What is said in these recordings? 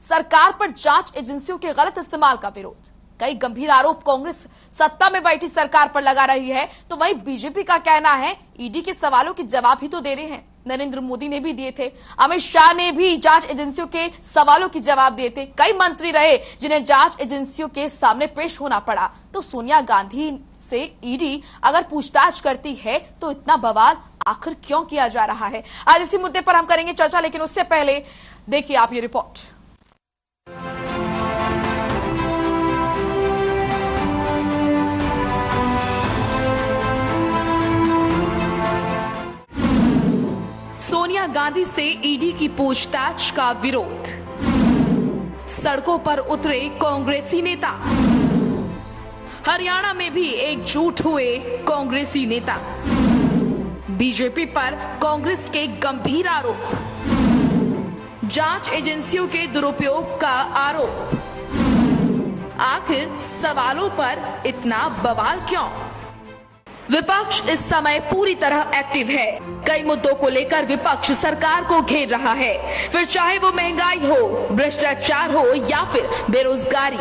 सरकार पर जांच एजेंसियों के गलत इस्तेमाल का विरोध। कई गंभीर आरोप कांग्रेस सत्ता में बैठी सरकार पर लगा रही है, तो वहीं बीजेपी का कहना है ईडी के सवालों के जवाब ही तो दे रहे हैं। नरेंद्र मोदी ने भी दिए थे, अमित शाह ने भी जांच एजेंसियों के सवालों के जवाब दिए थे। कई मंत्री रहे जिन्हें जांच एजेंसियों के सामने पेश होना पड़ा। तो सोनिया गांधी से ईडी अगर पूछताछ करती है तो इतना बवाल आखिर क्यों किया जा रहा है? आज इसी मुद्दे पर हम करेंगे चर्चा, लेकिन उससे पहले देखिए आप ये रिपोर्ट। सोनिया गांधी से ईडी की पूछताछ का विरोध। सड़कों पर उतरे कांग्रेसी नेता। हरियाणा में भी एकजुट हुए कांग्रेसी नेता। बीजेपी पर कांग्रेस के गंभीर आरोप। जांच एजेंसियों के दुरुपयोग का आरोप। आखिर सवालों पर इतना बवाल क्यों? विपक्ष इस समय पूरी तरह एक्टिव है। कई मुद्दों को लेकर विपक्ष सरकार को घेर रहा है, फिर चाहे वो महंगाई हो, भ्रष्टाचार हो या फिर बेरोजगारी।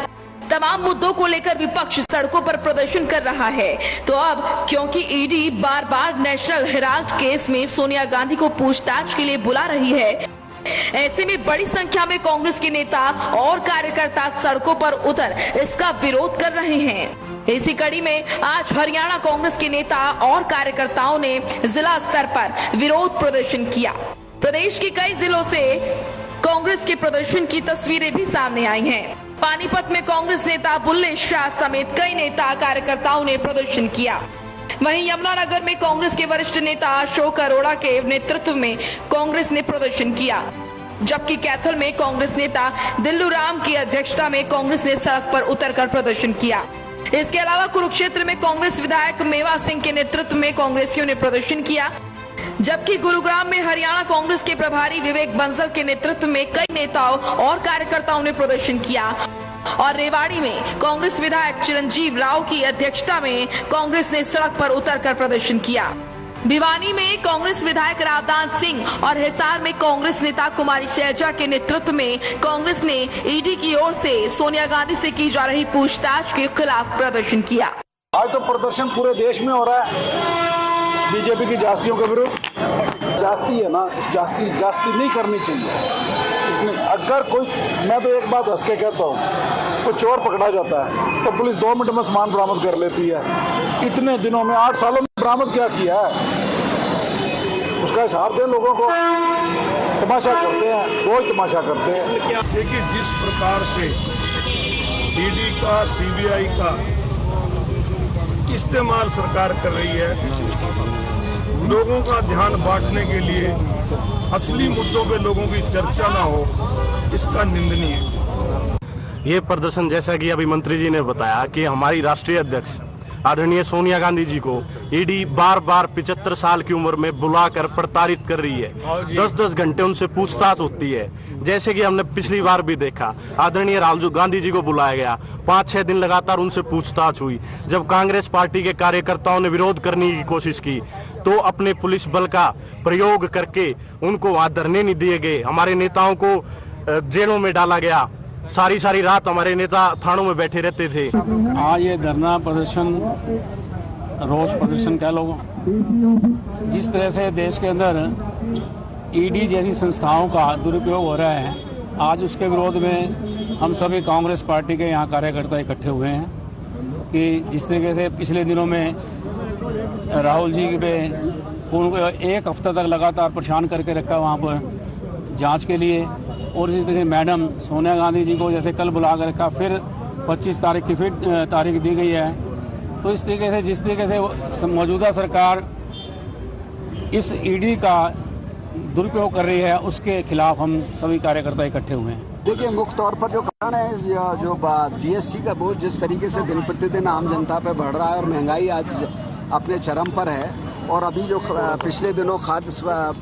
तमाम मुद्दों को लेकर विपक्ष सड़कों पर प्रदर्शन कर रहा है। तो अब क्योंकि ईडी बार बार नेशनल हेराल्ड केस में सोनिया गांधी को पूछताछ के लिए बुला रही है, ऐसे में बड़ी संख्या में कांग्रेस के नेता और कार्यकर्ता सड़कों पर उतर इसका विरोध कर रहे हैं। इसी कड़ी में आज हरियाणा कांग्रेस के नेता और कार्यकर्ताओं ने जिला स्तर पर विरोध प्रदर्शन किया। प्रदेश के कई जिलों से कांग्रेस के प्रदर्शन की तस्वीरें भी सामने आई हैं। पानीपत में कांग्रेस नेता बुल्ले शाह समेत कई नेता कार्यकर्ताओं ने प्रदर्शन किया। वहीं यमुनानगर में कांग्रेस के वरिष्ठ नेता अशोक अरोड़ा के नेतृत्व में कांग्रेस ने प्रदर्शन किया, जबकि कैथल में कांग्रेस नेता दिल्लू राम की अध्यक्षता में कांग्रेस ने सड़क पर उतरकर प्रदर्शन किया। इसके अलावा कुरुक्षेत्र में कांग्रेस विधायक मेवा सिंह के नेतृत्व में कांग्रेसियों ने प्रदर्शन किया, जबकि गुरुग्राम में हरियाणा कांग्रेस के प्रभारी विवेक बंसल के नेतृत्व में कई नेताओं और कार्यकर्ताओं ने प्रदर्शन किया। और रेवाड़ी में कांग्रेस विधायक चिरंजीव राव की अध्यक्षता में कांग्रेस ने सड़क पर उतरकर प्रदर्शन किया। भिवानी में कांग्रेस विधायक रावदान सिंह और हिसार में कांग्रेस नेता कुमारी शैलजा के नेतृत्व में कांग्रेस ने ईडी की ओर से सोनिया गांधी से की जा रही पूछताछ के खिलाफ प्रदर्शन किया। आज तो प्रदर्शन पूरे देश में हो रहा है बीजेपी की जास्तियों के विरुद्ध। जास्ती है ना, जास्ती नहीं करनी चाहिए। अगर कोई, मैं तो एक बात हंस के कहता हूँ, कोई चोर पकड़ा जाता है तो पुलिस 2 मिनट में सामान बरामद कर लेती है। इतने दिनों में 8 सालों में बरामद क्या किया है, उसका हिसाब दें लोगों को। तमाशा करते हैं, रोज तमाशा करते हैं। देखिए, जिस प्रकार से ईडी का, सीबीआई का इस्तेमाल सरकार कर रही है, लोगों का ध्यान बांटने के लिए, असली मुद्दों पे लोगों की चर्चा ना हो, इसका निंदनीय है। ये प्रदर्शन, जैसा कि अभी मंत्री जी ने बताया कि हमारी राष्ट्रीय अध्यक्ष आदरणीय सोनिया गांधी जी को ईडी बार बार 75 साल की उम्र में बुलाकर प्रताड़ित कर रही है। 10-10 घंटे उनसे पूछताछ होती है। जैसे कि हमने पिछली बार भी देखा, आदरणीय राहुल गांधी जी को बुलाया गया, 5-6 दिन लगातार उनसे पूछताछ हुई। जब कांग्रेस पार्टी के कार्यकर्ताओं ने विरोध करने की कोशिश की तो अपने पुलिस बल का प्रयोग करके उनको वहां धरने नहीं दिए गए। हमारे नेताओं को जेलों में डाला गया। सारी रात हमारे नेता थानों में बैठे रहते थे। आज ये धरना प्रदर्शन, रोष प्रदर्शन कह लो, जिस तरह से देश के अंदर ईडी जैसी संस्थाओं का दुरुपयोग हो रहा है, आज उसके विरोध में हम सभी कांग्रेस पार्टी के यहाँ कार्यकर्ता इकट्ठे हुए हैं कि जिस तरीके से पिछले दिनों में राहुल जी पे उनको 1 हफ्ता तक लगातार परेशान करके रखा वहाँ पर जांच के लिए, और इसी तरह मैडम सोनिया गांधी जी को जैसे कल बुला कर रखा, फिर 25 तारीख की फिर तारीख दी गई है। तो इस तरीके से, जिस तरीके से मौजूदा सरकार इस ईडी का दुरुपयोग कर रही है, उसके खिलाफ हम सभी कार्यकर्ता इकट्ठे हुए हैं। देखिए, मुख्य तौर पर जो कारण है, जो जीएसटी का बोझ जिस तरीके से दिन प्रतिदिन आम जनता पे बढ़ रहा है और महंगाई आज अपने चरम पर है, और अभी जो पिछले दिनों खाद्य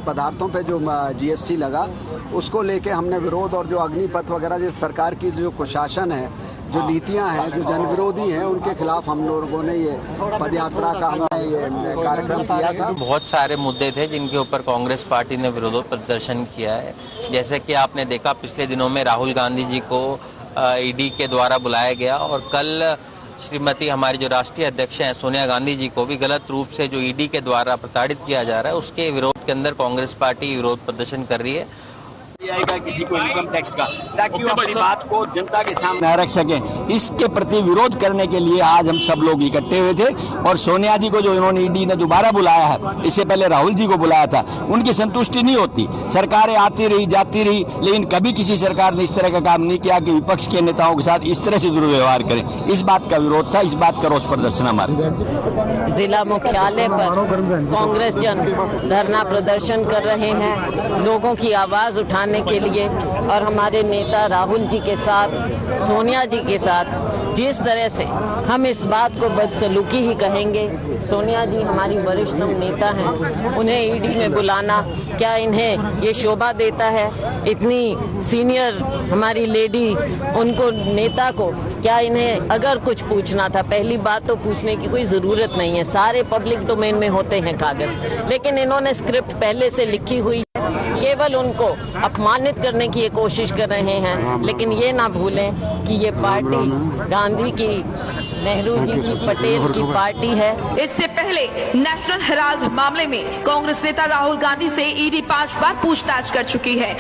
पदार्थों पे जो जीएसटी लगा, उसको लेके हमने विरोध, और जो अग्निपथ वगैरह जिस सरकार की जो कुशासन है, जो नीतियां हैं, जो जन विरोधी हैं, उनके खिलाफ हम लोगों ने ये पदयात्रा का हमने ये कार्यक्रम किया था। बहुत सारे मुद्दे थे जिनके ऊपर कांग्रेस पार्टी ने विरोध प्रदर्शन किया है। जैसे कि आपने देखा पिछले दिनों में राहुल गांधी जी को ईडी के द्वारा बुलाया गया और कल श्रीमती हमारी जो राष्ट्रीय अध्यक्ष हैं सोनिया गांधी जी को भी गलत रूप से जो ईडी के द्वारा प्रताड़ित किया जा रहा है उसके विरोध के अंदर कांग्रेस पार्टी विरोध प्रदर्शन कर रही है। आएगा किसी को इनकम टैक्स का, ताकि वो अपनी बात को जनता के सामने रख सकें। इसके प्रति विरोध करने के लिए आज हम सब लोग इकट्ठे हुए थे और सोनिया जी को जो इन्होंने ईडी ने दोबारा बुलाया है, इससे पहले राहुल जी को बुलाया था, उनकी संतुष्टि नहीं होती। सरकारें आती रही जाती रही, लेकिन कभी किसी सरकार ने इस तरह का काम नहीं किया कि विपक्ष के नेताओं के साथ इस तरह से दुर्व्यवहार करें। इस बात का विरोध था, इस बात का रोष प्रदर्शन हमारे जिला मुख्यालय पर कांग्रेस जन धरना प्रदर्शन कर रहे हैं लोगों की आवाज उठाने के लिए। और हमारे नेता राहुल जी के साथ, सोनिया जी के साथ जिस तरह से हम इस बात को बदसलूकी ही कहेंगे, सोनिया जी हमारी वरिष्ठतम नेता हैं, उन्हें ईडी में बुलाना क्या इन्हें ये शोभा देता है? इतनी सीनियर हमारी लेडी, उनको नेता को क्या इन्हें अगर कुछ पूछना था, पहली बात तो पूछने की कोई ज़रूरत नहीं है, सारे पब्लिक डोमेन में होते हैं कागज़, लेकिन इन्होंने स्क्रिप्ट पहले से लिखी हुई, केवल उनको अपमानित करने की ये कोशिश कर रहे हैं। लेकिन ये ना भूलें कि ये पार्टी गांधी की, नेहरू जी की, पटेल की पार्टी है। इससे पहले नेशनल हेराल्ड मामले में कांग्रेस नेता राहुल गांधी से ईडी 5 बार पूछताछ कर चुकी है।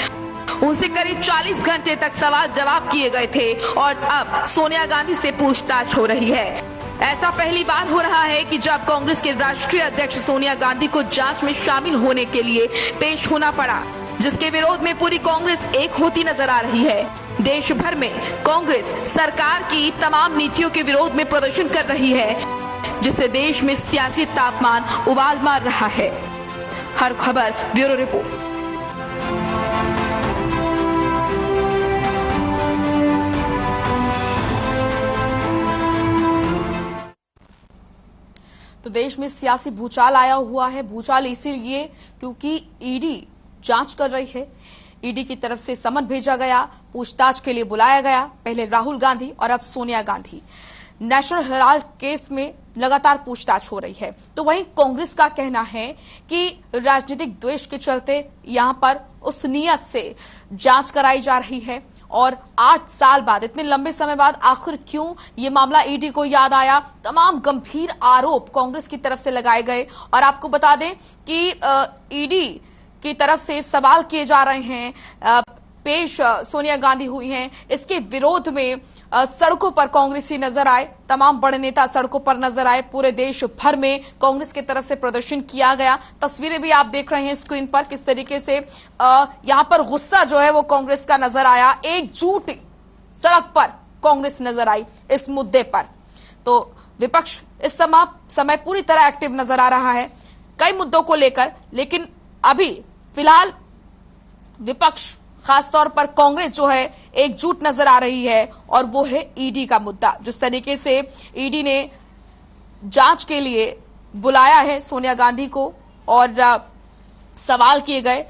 उनसे करीब 40 घंटे तक सवाल जवाब किए गए थे और अब सोनिया गांधी से पूछताछ हो रही है। ऐसा पहली बार हो रहा है कि जब कांग्रेस के राष्ट्रीय अध्यक्ष सोनिया गांधी को जांच में शामिल होने के लिए पेश होना पड़ा, जिसके विरोध में पूरी कांग्रेस एक होती नजर आ रही है। देश भर में कांग्रेस सरकार की तमाम नीतियों के विरोध में प्रदर्शन कर रही है, जिससे देश में सियासी तापमान उबाल मार रहा है। हर खबर ब्यूरो रिपोर्ट। तो देश में सियासी भूचाल आया हुआ है। भूचाल इसीलिए क्योंकि ईडी जांच कर रही है। ईडी की तरफ से समन भेजा गया, पूछताछ के लिए बुलाया गया, पहले राहुल गांधी और अब Sonia Gandhi. National Herald case में लगातार पूछताछ हो रही है। तो वहीं कांग्रेस का कहना है कि राजनीतिक द्वेष के चलते यहां पर उस नियत से जांच कराई जा रही है और 8 साल बाद, इतने लंबे समय बाद आखिर क्यों ये मामला ईडी को याद आया। तमाम गंभीर आरोप कांग्रेस की तरफ से लगाए गए और आपको बता दें कि ईडी की तरफ से सवाल किए जा रहे हैं, पेश सोनिया गांधी हुई हैं। इसके विरोध में सड़कों पर कांग्रेसी नजर आए, तमाम बड़े नेता सड़कों पर नजर आए। पूरे देश भर में कांग्रेस की तरफ से प्रदर्शन किया गया। तस्वीरें भी आप देख रहे हैं स्क्रीन पर, किस तरीके से यहां पर गुस्सा जो है वो कांग्रेस का नजर आया। एकजुट सड़क पर कांग्रेस नजर आई इस मुद्दे पर। तो विपक्ष इस समय पूरी तरह एक्टिव नजर आ रहा है कई मुद्दों को लेकर, लेकिन अभी फिलहाल विपक्ष खासतौर पर कांग्रेस जो है एकजुट नजर आ रही है और वो है ईडी का मुद्दा। जिस तरीके से ईडी ने जांच के लिए बुलाया है सोनिया गांधी को और सवाल किए गए,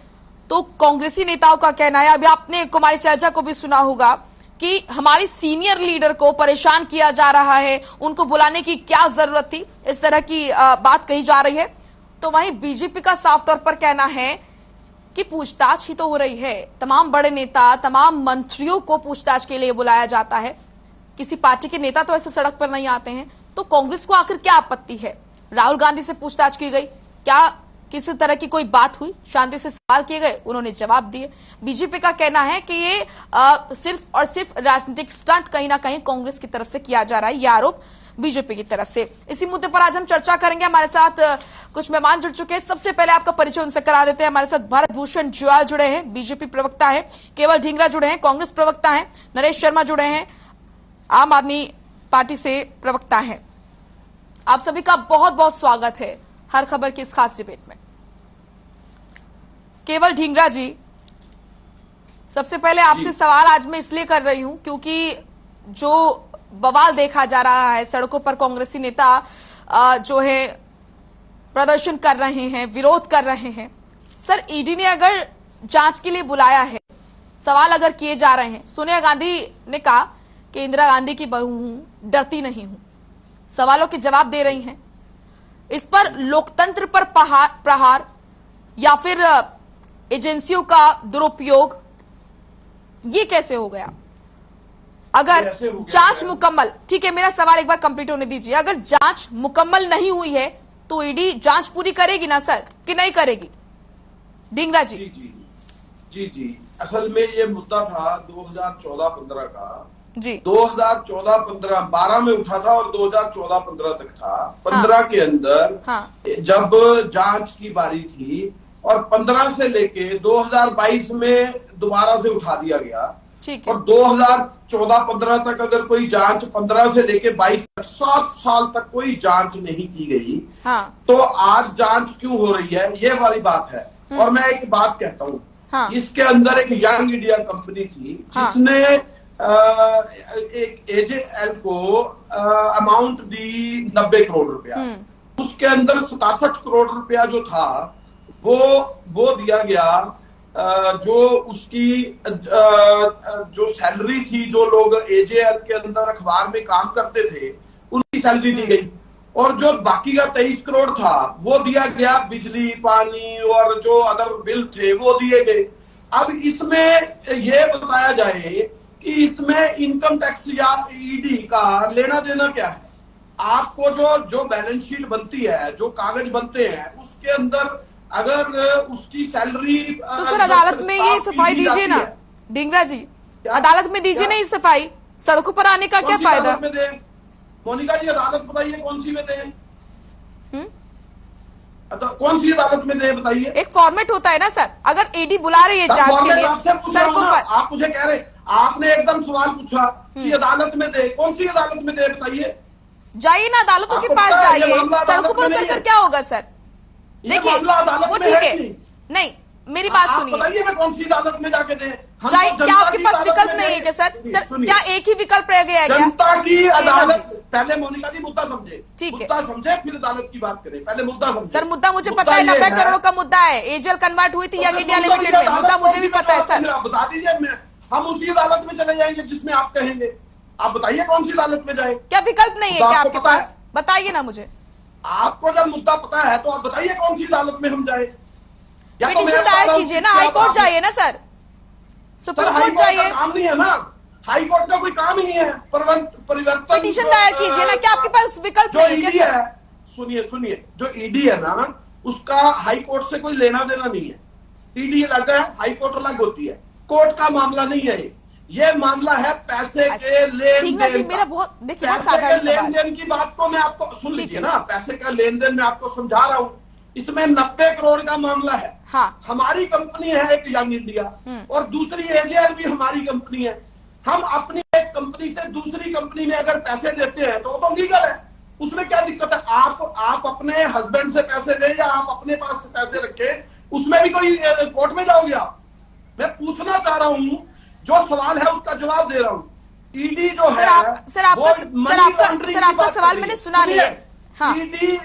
तो कांग्रेसी नेताओं का कहना है, अभी आपने कुमारी शैलजा को भी सुना होगा कि हमारी सीनियर लीडर को परेशान किया जा रहा है, उनको बुलाने की क्या जरूरत थी, इस तरह की बात कही जा रही है। तो वहीं बीजेपी का साफ तौर पर कहना है कि पूछताछ ही तो हो रही है। तमाम बड़े नेता, तमाम मंत्रियों को पूछताछ के लिए बुलाया जाता है। किसी पार्टी के नेता तो ऐसे सड़क पर नहीं आते हैं, तो कांग्रेस को आखिर क्या आपत्ति है? राहुल गांधी से पूछताछ की गई, क्या किसी तरह की कोई बात हुई? शांति से सवाल किए गए, उन्होंने जवाब दिए। बीजेपी का कहना है कि ये सिर्फ और सिर्फ राजनीतिक स्टंट कहीं ना कहीं कांग्रेस की तरफ से किया जा रहा है, ये आरोप बीजेपी की तरफ से। इसी मुद्दे पर आज हम चर्चा करेंगे। हमारे साथ कुछ मेहमान जुड़ चुके हैं। सबसे पहले आपका परिचय उनसे करा देते हैं। हमारे साथ भारत भूषण जुयाल जुड़े हैं, बीजेपी प्रवक्ता है, केवल ढींगरा जुड़े हैं, कांग्रेस प्रवक्ता है, नरेश शर्मा जुड़े हैं, आम आदमी पार्टी से प्रवक्ता है। आप सभी का बहुत बहुत स्वागत है हर खबर की इस खास डिबेट में। केवल ढींगरा जी, सबसे पहले आपसे सवाल आज मैं इसलिए कर रही हूं क्योंकि जो बवाल देखा जा रहा है, सड़कों पर कांग्रेसी नेता जो है प्रदर्शन कर रहे हैं, विरोध कर रहे हैं। सर, ईडी ने अगर जांच के लिए बुलाया है, सवाल अगर किए जा रहे हैं, सोनिया गांधी ने कहा कि इंदिरा गांधी की बहू हूं, डरती नहीं हूं। सवालों के जवाब दे रही हैं। इस पर लोकतंत्र पर प्रहार या फिर एजेंसियों का दुरुपयोग, ये कैसे हो गया? अगर जांच मुकम्मल, ठीक है, मेरा सवाल एक बार कंप्लीट होने दीजिए। अगर जांच मुकम्मल नहीं हुई है तो ईडी जांच पूरी करेगी ना सर, कि नहीं करेगी? ढींगरा जी। जी असल में ये मुद्दा था 2014-15 का जी। 2014-15-12 में उठा था और 2014-15 तक था। 15 के अंदर जब जांच की बारी थी और 15 से लेके 2022 में दोबारा से उठा दिया गया। और 2014-15 तक अगर कोई जांच 15 से लेके 22 तक 7 साल तक कोई जांच नहीं की गई, तो आज जांच क्यों हो रही है, ये वाली बात है। और मैं एक बात कहता हूँ, इसके अंदर एक यंग इंडिया कंपनी थी जिसने एक एजेएल को अमाउंट दी 90 करोड़ रुपया। उसके अंदर 67 करोड़ रुपया जो था वो दिया गया। जो उसकी जो सैलरी थी, जो लोग एजेएल के अंदर अखबार में काम करते थे उनकी सैलरी दी गई। और जो बाकी का 23 करोड़ था वो दिया गया बिजली, पानी और जो अदर बिल थे वो दिए गए। अब इसमें ये बताया जाए कि इसमें इनकम टैक्स या ईडी का लेना देना क्या है? आपको जो बैलेंस शीट बनती है, जो कागज बनते हैं, उसके अंदर अगर उसकी सैलरी, तो सर अदालत में ये सफाई दीजिए ना ढींगरा जी, अदालत में दीजिए ना ये सफाई। सड़कों पर आने का क्या फायदा? मोनिका जी अदालत बताइए कौन सी में दें? कौन सी अदालत में दें बताइए? एक फॉर्मेट होता है ना सर, अगर ईडी बुला रही है जांच के लिए सड़कों पर। आप मुझे कह रहे, आपने एकदम सवाल पूछा कि अदालत में दे, कौन सी अदालत में दे बताइए? जाइए ना अदालतों के पास जाइए, सड़कों पर उतर कर क्या होगा सर? देखिए वो ठीक है, नहीं मेरी बात सुनिए, बताइए मैं कौन सी अदालत में जाके दें? क्या आपके पास विकल्प नहीं है क्या सर? क्या एक ही विकल्प रह गया है क्या? जनता की अदालत। पहले मोनिका जी मुद्दा समझे, मुद्दा समझे फिर अदालत की बात करें। पहले मुद्दा समझे। सर मुद्दा मुझे पता है, 90 करोड़ का मुद्दा है। एजेएल कन्वर्ट हुई थी यंग इंडिया लिमिटेड में, मुद्दा मुझे भी पता है सर। बता दीजिए, हम उसी अदालत में चले जाएंगे जिसमें आप कहेंगे। आप बताइए कौन सी अदालत में जाए? क्या विकल्प नहीं है क्या आपके पास? बताइए ना मुझे। आपको जब मुद्दा पता है तो आप बताइए कौन सी अदालत में हम जाए? पिटीशन दायर कीजिए ना, हाई कोर्ट जाइए ना सर, सुप्रीम कोर्ट जाइए। काम नहीं है ना, हाई कोर्ट का कोई काम ही नहीं है। परिवर्तन पिटीशन दायर कीजिए ना, क्या आपके पास विकल्प नहीं है क्या सर? सुनिए, जो ईडी है ना, उसका हाई कोर्ट से कोई लेना देना नहीं है। ईडी अलग है, हाई कोर्ट अलग होती है। कोर्ट का मामला नहीं है ये मामला है पैसे के लेन देन। मेरा बहुत देखिए साधारण सवाल, लेन देन की बात को मैं आपको सुन लीजिए ना, पैसे का लेन देन मैं आपको समझा रहा हूँ। इसमें 90 करोड़ का मामला है। हमारी कंपनी है एक यंग इंडिया और दूसरी एजेएल भी हमारी कंपनी है। हम अपनी एक कंपनी से दूसरी कंपनी में अगर पैसे देते हैं तो वो तो लीगल है, उसमें क्या दिक्कत है? आप अपने हस्बैंड से पैसे दें या आप अपने पास से पैसे रखें, उसमें भी कोई कोर्ट में जाओगे आप? मैं पूछना चाह रहा हूं, जो सवाल है उसका जवाब दे रहा हूं। ईडी जो है सर आपका सवाल मैंने सुना नहीं है।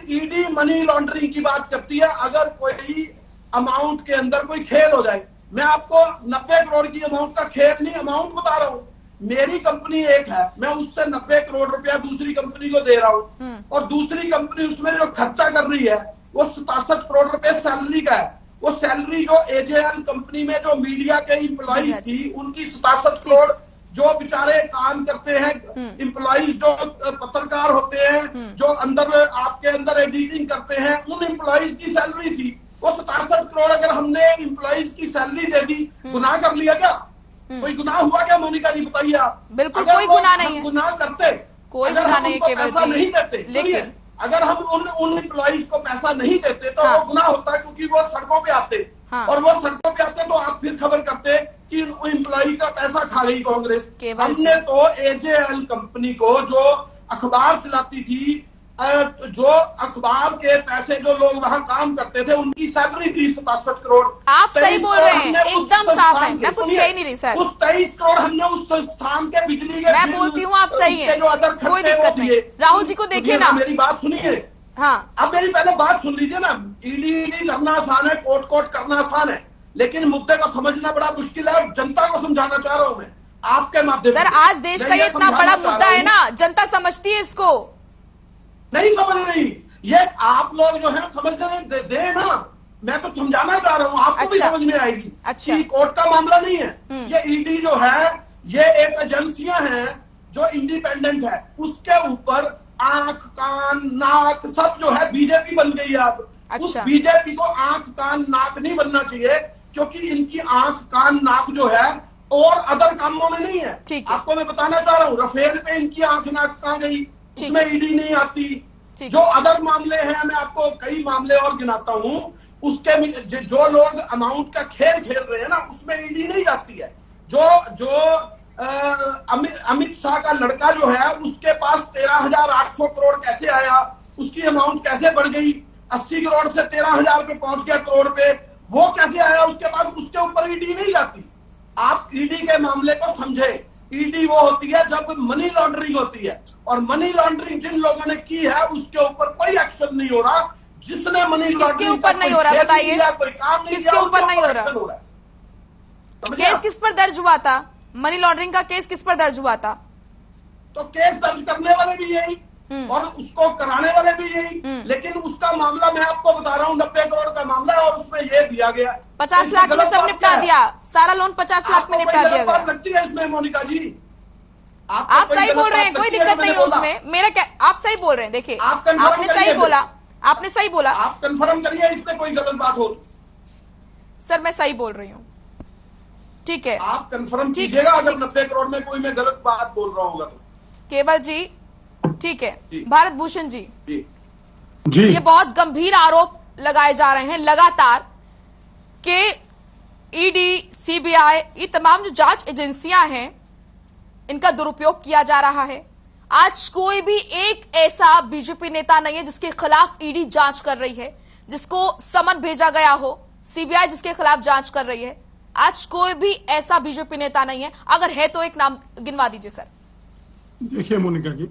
ईडी मनी लॉन्ड्रिंग की बात करती है। अगर कोई अमाउंट के अंदर कोई खेल हो जाए, मैं आपको 90 करोड़ की अमाउंट का खेल नहीं, अमाउंट बता रहा हूं। मेरी कंपनी एक है, मैं उससे 90 करोड़ रुपया दूसरी कंपनी को दे रहा हूं और दूसरी कंपनी उसमें जो खर्चा कर रही है वो 67 करोड़ रुपए सैलरी का है। वो सैलरी जो एजेएल कंपनी में जो मीडिया के इम्प्लॉइज थी उनकी 67 करोड़, जो बेचारे काम करते हैं इम्प्लॉइज, जो पत्रकार होते हैं, जो अंदर आपके अंदर एडिटिंग करते हैं, उन इम्प्लॉइज की सैलरी थी वो 67 करोड़। अगर हमने इम्प्लॉइज की सैलरी दे दी, गुनाह कर लिया क्या? कोई गुनाह हुआ क्या मोनिका जी बताइए आप? बिल्कुल कोई गुनाह नहीं है। गुनाह करते, कोई गुनाह नहीं है, पैसा नहीं देते। लेकिन अगर हम उन एम्प्लॉइज को पैसा नहीं देते तो वो गुनाह होता है, क्योंकि वो सड़कों पे आते और वो सड़कों पे आते तो आप फिर खबर करते कि एम्प्लॉय का पैसा खा गई कांग्रेस। हमने तो एजेएल कंपनी को, जो अखबार चलाती थी, जो अखबार के पैसे जो लोग वहां काम करते थे उनकी सैलरी थी 67 करोड़। आप सही बोल रहे हैं, एकदम साफ है, मैं कुछ कह नहीं रही सर। उस 23 करोड़ हमने उस संस्थान के बिजली के, मैं बोलती हूँ आप सही है, कोई दिक्कत नहीं। राहुल जी को देखिए ना, मेरी बात सुनिए। हाँ, अब मेरी पहले बात सुन लीजिए ना। ईडी करना आसान है, कोर्ट करना आसान है, लेकिन मुद्दे को समझना बड़ा मुश्किल है। जनता को समझाना चाह रहा हूं मैं। आपके माध्यम सर, आज देश का ये इतना बड़ा मुद्दा है ना, जनता समझती है इसको। नहीं समझ रही, ये आप लोग जो है समझने दे ना, मैं तो समझाना चाह रहा हूँ, आपको भी समझ में आएगी। अच्छा, कि कोर्ट का मामला नहीं है, ये ईडी जो है ये एक एजेंसियां हैं जो इंडिपेंडेंट है, उसके ऊपर आंख कान नाक सब जो है बीजेपी बन गई है अब। उस बीजेपी को आंख कान नाक नहीं बनना चाहिए, क्योंकि इनकी आंख कान नाक जो है और अदर कामों में नहीं है। आपको मैं बताना चाह रहा हूँ, राफेल पे इनकी आंख नाक कहाँ गई, उसमें ईडी नहीं आती। जो अदर मामले हैं, मैं आपको कई मामले और गिनाता हूँ, उसके जो लोग अमाउंट का खेल खेल रहे हैं ना, उसमें ईडी नहीं जाती है। जो अमित शाह का लड़का जो है, उसके पास 13,800 करोड़ कैसे आया, उसकी अमाउंट कैसे बढ़ गई, 80 करोड़ से 13,000 पे पहुंच गया करोड़ पे, वो कैसे आया उसके पास, उसके ऊपर ईडी नहीं जाती। आप ईडी के मामले को समझे, ईडी वो होती है जब मनी लॉन्ड्रिंग होती है, और मनी लॉन्ड्रिंग जिन लोगों ने की है उसके ऊपर कोई एक्शन नहीं हो रहा। जिसने मनी लॉन्ड्रिंग किसके ऊपर नहीं हो रहा बताइए, किसके ऊपर नहीं हो रहा? केस किस पर दर्ज हुआ था? मनी लॉन्ड्रिंग का केस किस पर दर्ज हुआ था? तो केस दर्ज करने वाले भी यही और उसको कराने वाले भी यही, लेकिन उसका मामला मैं आपको बता रहा हूँ 90 करोड़ का मामला है, और उसमें ये दिया गया 50 लाख में सब निपटा दिया, सारा लोन 50 लाख में निपटा दिया गया। लगती है इसमें मोनिका जी? आप सही बोल रहे हैं, कोई दिक्कत नहीं है उसमें, मेरा क्या, आप सही बोल रहे हैं। देखिए आपने सही बोला, आपने सही बोला, आप कंफर्म करिए इसमें कोई गलत बात हो। सर मैं सही बोल रही हूँ, ठीक है, आप कंफर्म कीजिएगा अगर 90 करोड़ में कोई मैं गलत बात बोल रहा हूँ। केवल जी ठीक है, भारत भूषण जी जी, ये बहुत गंभीर आरोप लगाए जा रहे हैं लगातार कि ईडी, सीबीआई, ये तमाम जो जांच एजेंसियां हैं इनका दुरुपयोग किया जा रहा है। आज कोई भी एक ऐसा बीजेपी नेता नहीं है जिसके खिलाफ ईडी जांच कर रही है, जिसको समन भेजा गया हो, सीबीआई जिसके खिलाफ जांच कर रही है। आज कोई भी ऐसा बीजेपी नेता नहीं है, अगर है तो एक नाम गिनवा दीजिए सर। देखिए मोनिका जी,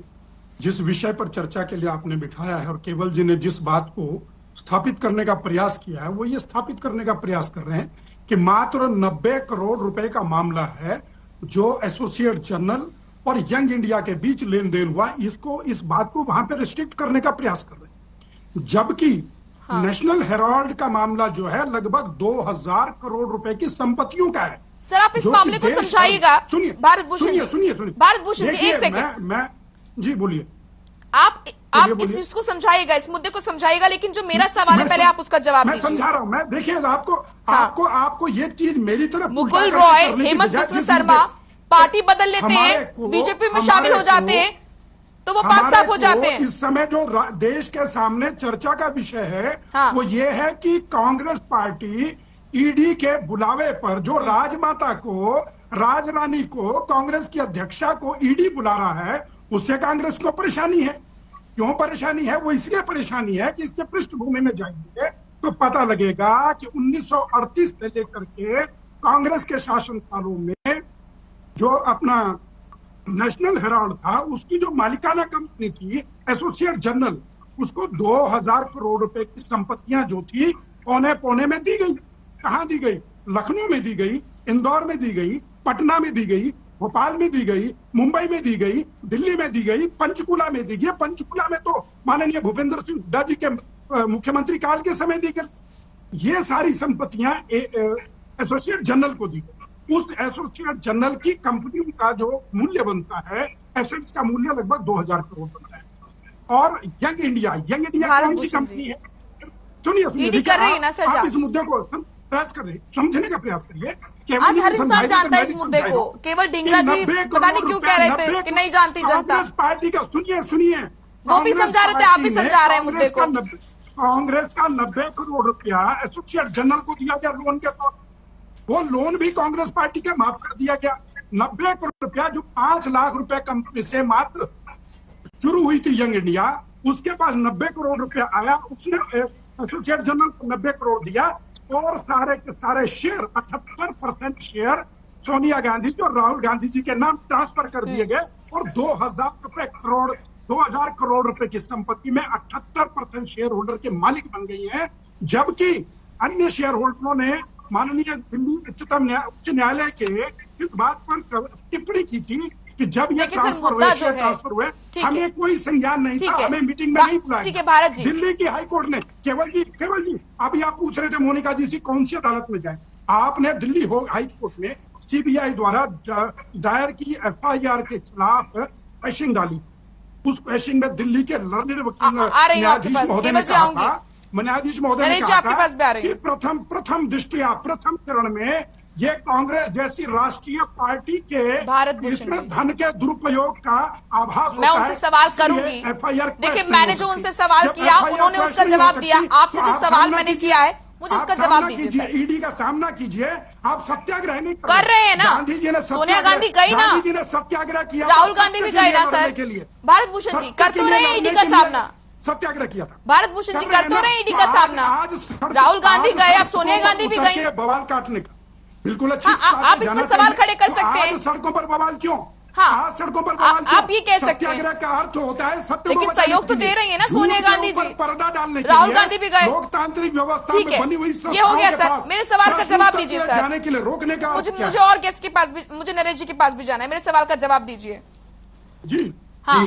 जिस विषय पर चर्चा के लिए आपने बिठाया है और केवल जी ने जिस बात को स्थापित करने का प्रयास किया है, वो ये स्थापित करने का प्रयास कर रहे हैं कि मात्र 90 करोड़ रुपए का मामला है जो एसोसिएट जर्नल और यंग इंडिया के बीच लेन देन हुआ, इसको, इस बात को वहां पर रिस्ट्रिक्ट करने का प्रयास कर रहे हैं। जबकि नेशनल हेराल्ड का मामला जो है लगभग 2000 करोड़ रुपए की संपत्तियों का है। सर आप इस मामले को समझाइएगा। सुनिए भारत भूषण जी, सुनिए भारत भूषण जी, एक सेकंड, मैं जी बोलिए, आप इस चीज को समझाइएगा, इस मुद्दे को समझाइएगा, लेकिन जो मेरा सवाल है पहले आप उसका जवाब दीजिए। मैं समझा रहा हूँ, मैं देखिए आपको ये चीज मेरी तरफ, मुकुल रॉय, हेमंत बिस्वा शर्मा पार्टी बदल लेते हैं, बीजेपी में शामिल हो जाते हैं, तो वो पाक साफ हो जाते हैं। इस समय जो देश के सामने चर्चा का विषय है वो ये है कि कांग्रेस पार्टी ईडी के बुलावे पर जो राजमाता को, राजरानी को, कांग्रेस की अध्यक्षा को ईडी बुला रहा है, उससे कांग्रेस को परेशानी है। क्यों परेशानी है? वो इसलिए परेशानी है कि इसके पृष्ठभूमि में जाएंगे तो पता लगेगा कि 1938 से लेकर के कांग्रेस के शासन कालों में जो अपना नेशनल हेराल्ड था, उसकी जो मालिकाना कंपनी थी एसोसिएट जर्नल, उसको 2000 करोड़ रुपए की संपत्तियां जो थी पौने पौने में दी गई। कहां दी गई? लखनऊ में दी गई, इंदौर में दी गई, पटना में दी गई, भोपाल में दी गई, मुंबई में दी गई, दिल्ली में दी गई, पंचकुला में दी गई। पंचकुला में तो माननीय भूपेंद्र सिंह हुड्डा जी के मुख्यमंत्री काल के समय दी गई। ये सारी संपत्तियां एसोसिएट जर्नल को दी गई। उस एसोसिएट जर्नल की कंपनी का जो मूल्य बनता है, एसेट्स का मूल्य लगभग 2000 करोड़ बनता है। और यंग इंडिया कौन सी कंपनी है? सुनिए, कर रही है ना सर, आप इस मुद्दे को प्रयास कर रहे, समझने का प्रयास करिए। आज हर इंसान जानता है इस मुद्दे को, केवल डिंगरा जी पता नहीं क्यों कह रहे थे कि नहीं जानती जनता। पार्टी का सुनिए, वो भी समझा रहे थे, आप भी समझा रहे हैं मुद्दे को। कांग्रेस का 90 करोड़ रुपया एसोसिएट जर्नल को दिया गया लोन के तौर, वो लोन भी कांग्रेस पार्टी के माफ कर दिया गया। 90 करोड़ रुपया जो 5 लाख रुपए कंपनी से मात्र शुरू हुई थी यंग इंडिया, उसके पास 90 करोड़ रुपया आया, उसने एसोसिएट जर्नल को 90 करोड़ दिया और सारे के सारे शेयर 78% शेयर सोनिया गांधी और राहुल गांधी जी के नाम ट्रांसफर कर दिए गए और 2000 करोड़ रुपए की संपत्ति में 78% शेयर होल्डर के मालिक बन गई हैं। जबकि अन्य शेयर होल्डरों ने माननीय दिल्ली उच्च न्यायालय के इस बात पर टिप्पणी की थी कि जब ये ट्रांसफर हुए हमें कोई संज्ञान नहीं था, हमें मीटिंग में नहीं बुलाया। ठीक है भारत जी, दिल्ली की हाईकोर्ट ने केवल जी अभी आप पूछ रहे थे मोनिका जी से कौन सी अदालत में जाए, आपने दिल्ली हाईकोर्ट में सीबीआई द्वारा दायर की एफआईआर के खिलाफ क्वेश्चन डाली। उस क्वेश्चन में दिल्ली के लर्निड न्यायाधीश महोदय ने कहा था, न्यायाधीश महोदय ने कहा था कि प्रथम दृष्टया प्रथम चरण में ये कांग्रेस जैसी राष्ट्रीय पार्टी के इसमें धन के दुरुपयोग का आभास मैं उनसे सवाल करूंगी। देखिए मैंने जो उनसे सवाल किया उन्होंने उसका जवाब दिया, आपसे जो सवाल मैंने किया है मुझे उसका जवाब दीजिए। ईडी का सामना कीजिए, आप सत्याग्रह नहीं कर रहे हैं ना। गांधी जी ने सोनिया गांधी गई ना, गांधी जी ने सत्याग्रह किया, राहुल गांधी भी गए ना सर। भारत भूषण जी कर तो रहे ईडी का सामना, सत्याग्रह किया था। भारत भूषण जी कर तो रहे ईडी का सामना। राहुल गांधी गए, अब सोनिया गांधी भी गई। बवाल काटने का बिल्कुल अच्छी आप इसमें सवाल खड़े कर सकते हैं। सड़कों पर बवाल क्यों? हाँ आज सड़कों पर बवाल क्यों? आप ये कह सकते हैं। सत्याग्रह का अर्थ होता है सत्य, लेकिन सहयोग तो दे रही है ना सोनिया गांधी जी, पर्दा डालने के राहुल गांधी भी गए। लोकतांत्रिक व्यवस्था में बनी हुई ये हो गया सर, मेरे सवाल का जवाब दीजिए सर। जाने के लिए रोकने का मुझे और गेस्ट के पास भी, मुझे नरेश जी के पास भी जाना है, मेरे सवाल का जवाब दीजिए। जी हाँ,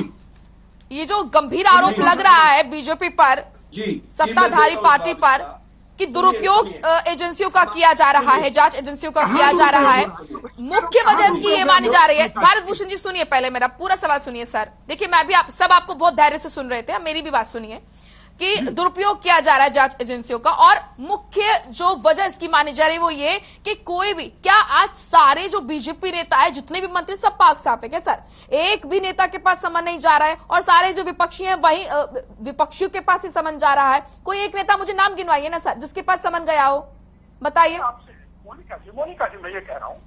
ये जो गंभीर आरोप लग रहा है बीजेपी पर, सत्ताधारी पार्टी पर, कि दुरुपयोग एजेंसियों का किया जा रहा है, जांच एजेंसियों का किया जा रहा है, मुख्य वजह इसकी ये मानी जा रही है। भारत भूषण जी सुनिए, पहले मेरा पूरा सवाल सुनिए सर। देखिए मैं भी सब आपको बहुत धैर्य से सुन रहे थे, अब मेरी भी बात सुनिए कि दुरुपयोग किया जा रहा है जांच एजेंसियों का, और मुख्य जो वजह इसकी मानी जा रही है वो ये कि कोई भी, क्या आज सारे जो बीजेपी नेता है, जितने भी मंत्री, सब पाक साफ है क्या सर? एक भी नेता के पास समन नहीं जा रहा है, और सारे जो विपक्षी हैं वही विपक्षियों के पास ही समन जा रहा है। कोई एक नेता मुझे नाम गिनवाइए ना सर जिसके पास समन गया हो, बताइए। मोनिका जी मैं ये कह रहा हूँ,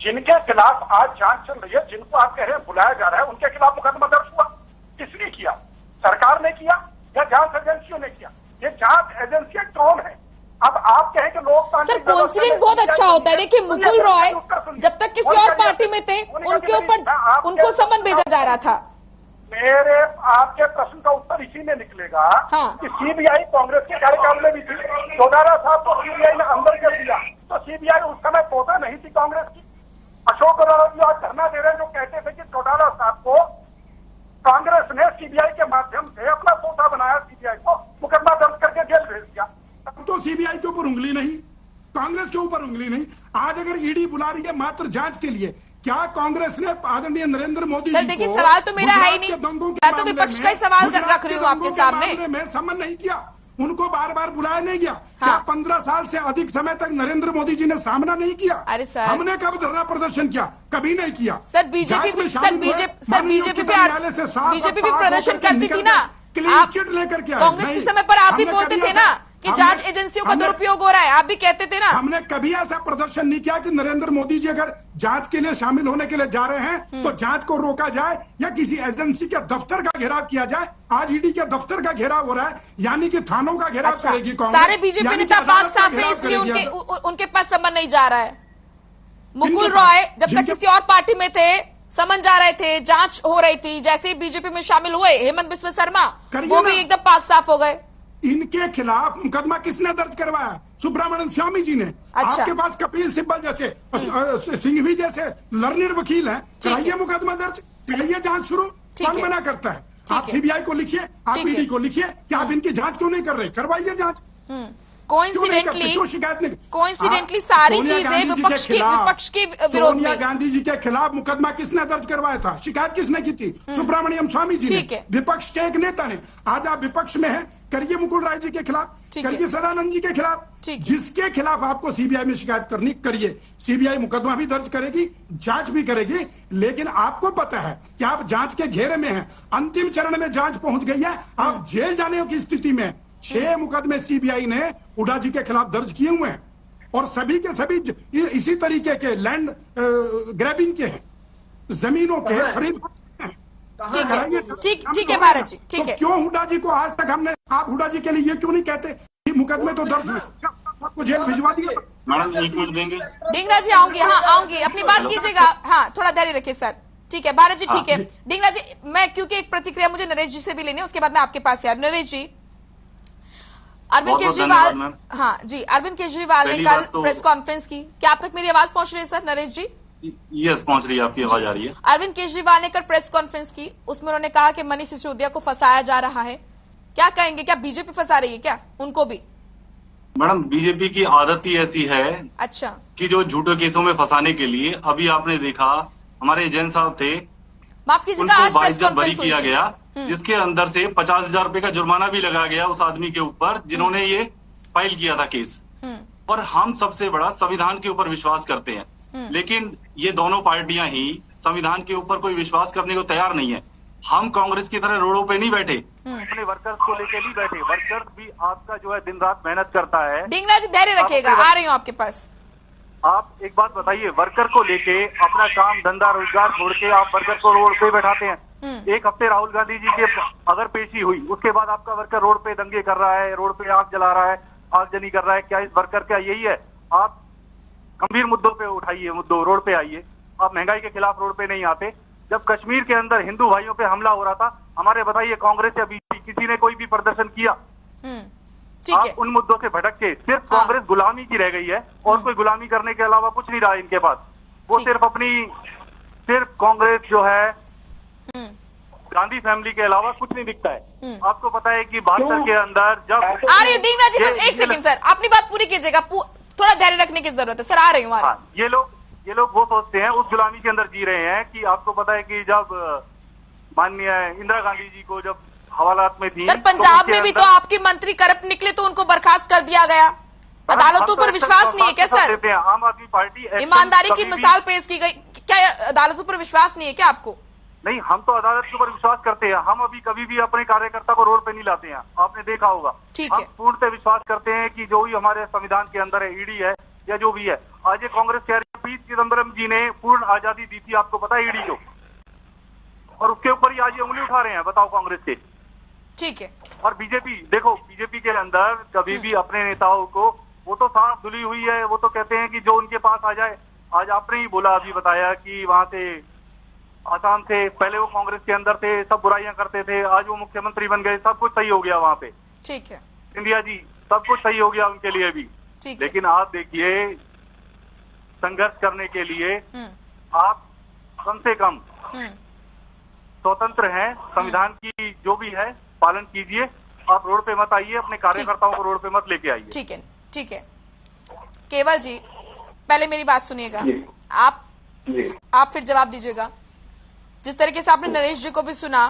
जिनके खिलाफ आज जांच चल रही है, जिनको आप कह रहे हैं बुलाया जा रहा है, उनके खिलाफ मुकदमा दर्ज हुआ, किसने किया? सरकार ने किया या जांच एजेंसियों ने किया? ये जांच एजेंसियां कौन है? अब आप कहें कि लोग सर कोइंसिडेंट बहुत अच्छा होता है। देखिए मुकुल रॉय जब तक किसी और पार्टी में थे उनके ऊपर उनको समन भेजा जा रहा था। मेरे आपके प्रश्न का उत्तर इसी में निकलेगा कि सीबीआई कांग्रेस के कार्यकाल में भी थी। चौटाला साहब को सीबीआई ने अंदर कर दिया, तो सीबीआई उस समय पोता नहीं थी कांग्रेस की। अशोक गहलोत जी आज धरना दे रहे हैं, जो कहते थे कि चौटाला साहब को कांग्रेस ने सीबीआई के माध्यम से अपना पोता बनाया, सीबीआई को मुकदमा दर्ज करके जेल भेज दिया। अब तो सीबीआई के ऊपर उंगली नहीं, कांग्रेस के ऊपर उंगली नहीं। आज अगर ईडी बुला रही है मात्र जांच के लिए, क्या कांग्रेस ने आदरणीय नरेंद्र मोदी जी को, देखिए सवाल तो मेरा है ही नहीं, मैं तो विपक्ष का ही सवाल रख रही हूँ आपके सामने। मैं समन नहीं किया, उनको बार बार बुलाया नहीं गया। क्या 15 साल से अधिक समय तक नरेंद्र मोदी जी ने सामना नहीं किया? अरे सर हमने कब धरना प्रदर्शन किया? कभी नहीं किया। सर बीजेपी भी प्रदर्शन करती थी ना, लेकर के कांग्रेस के समय पर आप भी बोलते थे ना कि जांच एजेंसियों का दुरुपयोग हो रहा है, आप भी कहते थे ना। हमने कभी ऐसा प्रदर्शन नहीं किया कि नरेंद्र मोदी जी अगर जांच के लिए शामिल होने के लिए जा रहे हैं तो जांच को रोका जाए या किसी एजेंसी के दफ्तर का घेराव किया जाए। आज ईडी के दफ्तर का घेराव हो रहा है, यानी कि थानों का घेराव करेगी कांग्रेस। सारे बीजेपी नेता पाक साफ है, इसलिए उनके पास समन नहीं जा रहा है। मुकुल रॉय जब तक किसी और पार्टी में थे समन जा रहे थे, जांच हो रही थी, जैसे ही बीजेपी में शामिल हुए हेमंत बिस्वा शर्मा वो भी एकदम पाक साफ हो गए। इनके खिलाफ मुकदमा किसने दर्ज करवाया? सुब्रमण्यम स्वामी जी ने। अच्छा। आपके पास कपिल सिब्बल जैसे सिंघवी जैसे लर्निड वकील हैं, कराइए मुकदमा दर्ज, कराइए जांच शुरू। कौन मना करता है? आप सीबीआई को लिखिए, आप ईडी को लिखिए कि आप इनकी जांच क्यों नहीं कर रहे, करवाइए जांच। कोइंसिडेंटली सारी चीजें विपक्ष के विरोध में। सोनिया गांधी जी के खिलाफ मुकदमा किसने दर्ज करवाया था? शिकायत किसने की थी? सुब्रमण्यम स्वामी जी ने, विपक्ष के एक नेता ने। आज आप विपक्ष में हैं, करिए मुकुल राय जी के खिलाफ, करिए सदानंद जी के खिलाफ, जिसके खिलाफ आपको सीबीआई में शिकायत करनी करिए। सीबीआई मुकदमा भी दर्ज करेगी, जांच भी करेगी, लेकिन आपको पता है कि आप जांच के घेरे में हैं, अंतिम चरण में जांच पहुंच गई है, आप जेल जाने की स्थिति में। 6 मुकदमे सीबीआई ने हुड्डा जी के खिलाफ दर्ज किए हुए हैं, और सभी के सभी इसी तरीके के लैंड ग्रैबिंग के हैं, जमीनों के खरीद। ठीक है भारत जी, ठीक है। क्यों हुड्डा जी को आज तक हमने, आप हुड्डा जी के लिए ये क्यों नहीं कहते कि मुकदमे तो दर्ज आपको जेल भिजवा दिए? डिंगरा जी आऊंगी, हाँ आऊंगी, अपनी बात कीजिएगा, हाँ थोड़ा धैर्य रखिए सर। ठीक है भारत जी, ठीक है। डिंगरा जी मैं क्योंकि एक प्रतिक्रिया मुझे नरेश जी से भी लेनी है, उसके बाद मैं आपके पास यार। नरेश जी अरविंद केजरीवाल, हाँ जी, अरविंद केजरीवाल ने कल प्रेस कॉन्फ्रेंस की। क्या आप तक मेरी आवाज पहुंच रही है सर? नरेश जी, यस पहुंच रही है, आपकी आवाज आ रही है। अरविंद केजरीवाल ने कल प्रेस कॉन्फ्रेंस की, उसमें उन्होंने कहा कि मनीष सिसोदिया को फंसाया जा रहा है। क्या कहेंगे, क्या बीजेपी फंसा रही है क्या उनको भी? मैडम, बीजेपी की आदत ही ऐसी है अच्छा कि जो झूठे केसों में फंसाने के लिए, अभी आपने देखा हमारे एजेंट साहब थे, माफ कीजिएगा, आज प्रेस कॉन्फ्रेंस बरी किया गया, जिसके अंदर से 50,000 रुपए का जुर्माना भी लगाया गया उस आदमी के ऊपर जिन्होंने ये फाइल किया था केस। और हम सबसे बड़ा संविधान के ऊपर विश्वास करते हैं, लेकिन ये दोनों पार्टियां ही संविधान के ऊपर कोई विश्वास करने को तैयार नहीं है। हम कांग्रेस की तरह रोडों पे नहीं बैठे, अपने वर्कर्स को लेके नहीं बैठे। वर्कर्स भी आपका जो है दिन रात मेहनत करता है। डिंगना जी धैर्य रखिएगा, आ रही हूँ आपके पास। आप एक बात बताइए, वर्कर को लेके अपना काम धंधा रोजगार छोड़ के आप वर्कर को रोड पे बैठाते हैं। एक हफ्ते राहुल गांधी जी के अगर पेशी हुई, उसके बाद आपका वर्कर रोड पे दंगे कर रहा है, रोड पे आग जला रहा है, आगजनी कर रहा है। क्या इस वर्कर का यही है? आप गंभीर मुद्दों पे उठाइए, मुद्दों रोड पे आइए। आप महंगाई के खिलाफ रोड पे नहीं आते। जब कश्मीर के अंदर हिंदू भाइयों पे हमला हो रहा था, हमारे बताइए कांग्रेस या बीजेपी किसी ने कोई भी प्रदर्शन किया? आप उन मुद्दों से भटक के सिर्फ कांग्रेस गुलामी की रह गई है और कोई गुलामी करने के अलावा कुछ नहीं रहा इनके पास। वो सिर्फ कांग्रेस जो है गांधी फैमिली के अलावा कुछ नहीं दिखता है। आपको पता है कि 72 के अंदर जब डीना जी, एक सेकंड सर, अपनी बात पूरी कीजिएगा, थोड़ा धैर्य रखने की जरूरत है सर। आ रही हूँ। ये लोग वो सोचते हैं, उस गुलामी के अंदर जी रहे हैं कि आपको पता है कि जब माननीय इंदिरा गांधी जी को जब हवालात में थी सर, पंजाब में भी तो आपके मंत्री करप्ट निकले तो उनको बर्खास्त कर दिया गया। अदालतों पर विश्वास नहीं है क्या सर? आम आदमी पार्टी ईमानदारी की मिसाल पेश की गई, क्या अदालतों पर विश्वास नहीं है क्या आपको? नहीं, हम तो अदालत के ऊपर विश्वास करते हैं। हम अभी कभी भी अपने कार्यकर्ता को रोड पे नहीं लाते हैं, आपने देखा होगा। हम पूर्णतः विश्वास करते हैं कि जो भी हमारे संविधान के अंदर है, ईडी है या जो भी है। आज ये कांग्रेस कह रही है पी चिदम्बरम जी ने पूर्ण आजादी दी थी, आपको पता है ईडी को, और उसके ऊपर ही आज ये उंगली उठा रहे हैं, बताओ कांग्रेस के। ठीक है। और बीजेपी देखो, बीजेपी के अंदर कभी भी अपने नेताओं को, वो तो सांस धुली हुई है, वो तो कहते हैं कि जो उनके पास आ जाए। आज आपने ही बोला, अभी बताया कि वहां से आसाम से पहले वो कांग्रेस के अंदर थे, सब बुराइयां करते थे, आज वो मुख्यमंत्री बन गए, सब कुछ सही हो गया वहां पे। ठीक है इंडिया जी, सब कुछ सही हो गया उनके लिए भी। लेकिन आप देखिए, संघर्ष करने के लिए आप कम से कम स्वतंत्र हैं, संविधान की जो भी है पालन कीजिए। आप रोड पे मत आइए, अपने कार्यकर्ताओं को रोड पे मत लेके आइए। ठीक है, ठीक है। केवल जी, पहले मेरी बात सुनिएगा, आप फिर जवाब दीजिएगा। जिस तरीके से आपने नरेश जी को भी सुना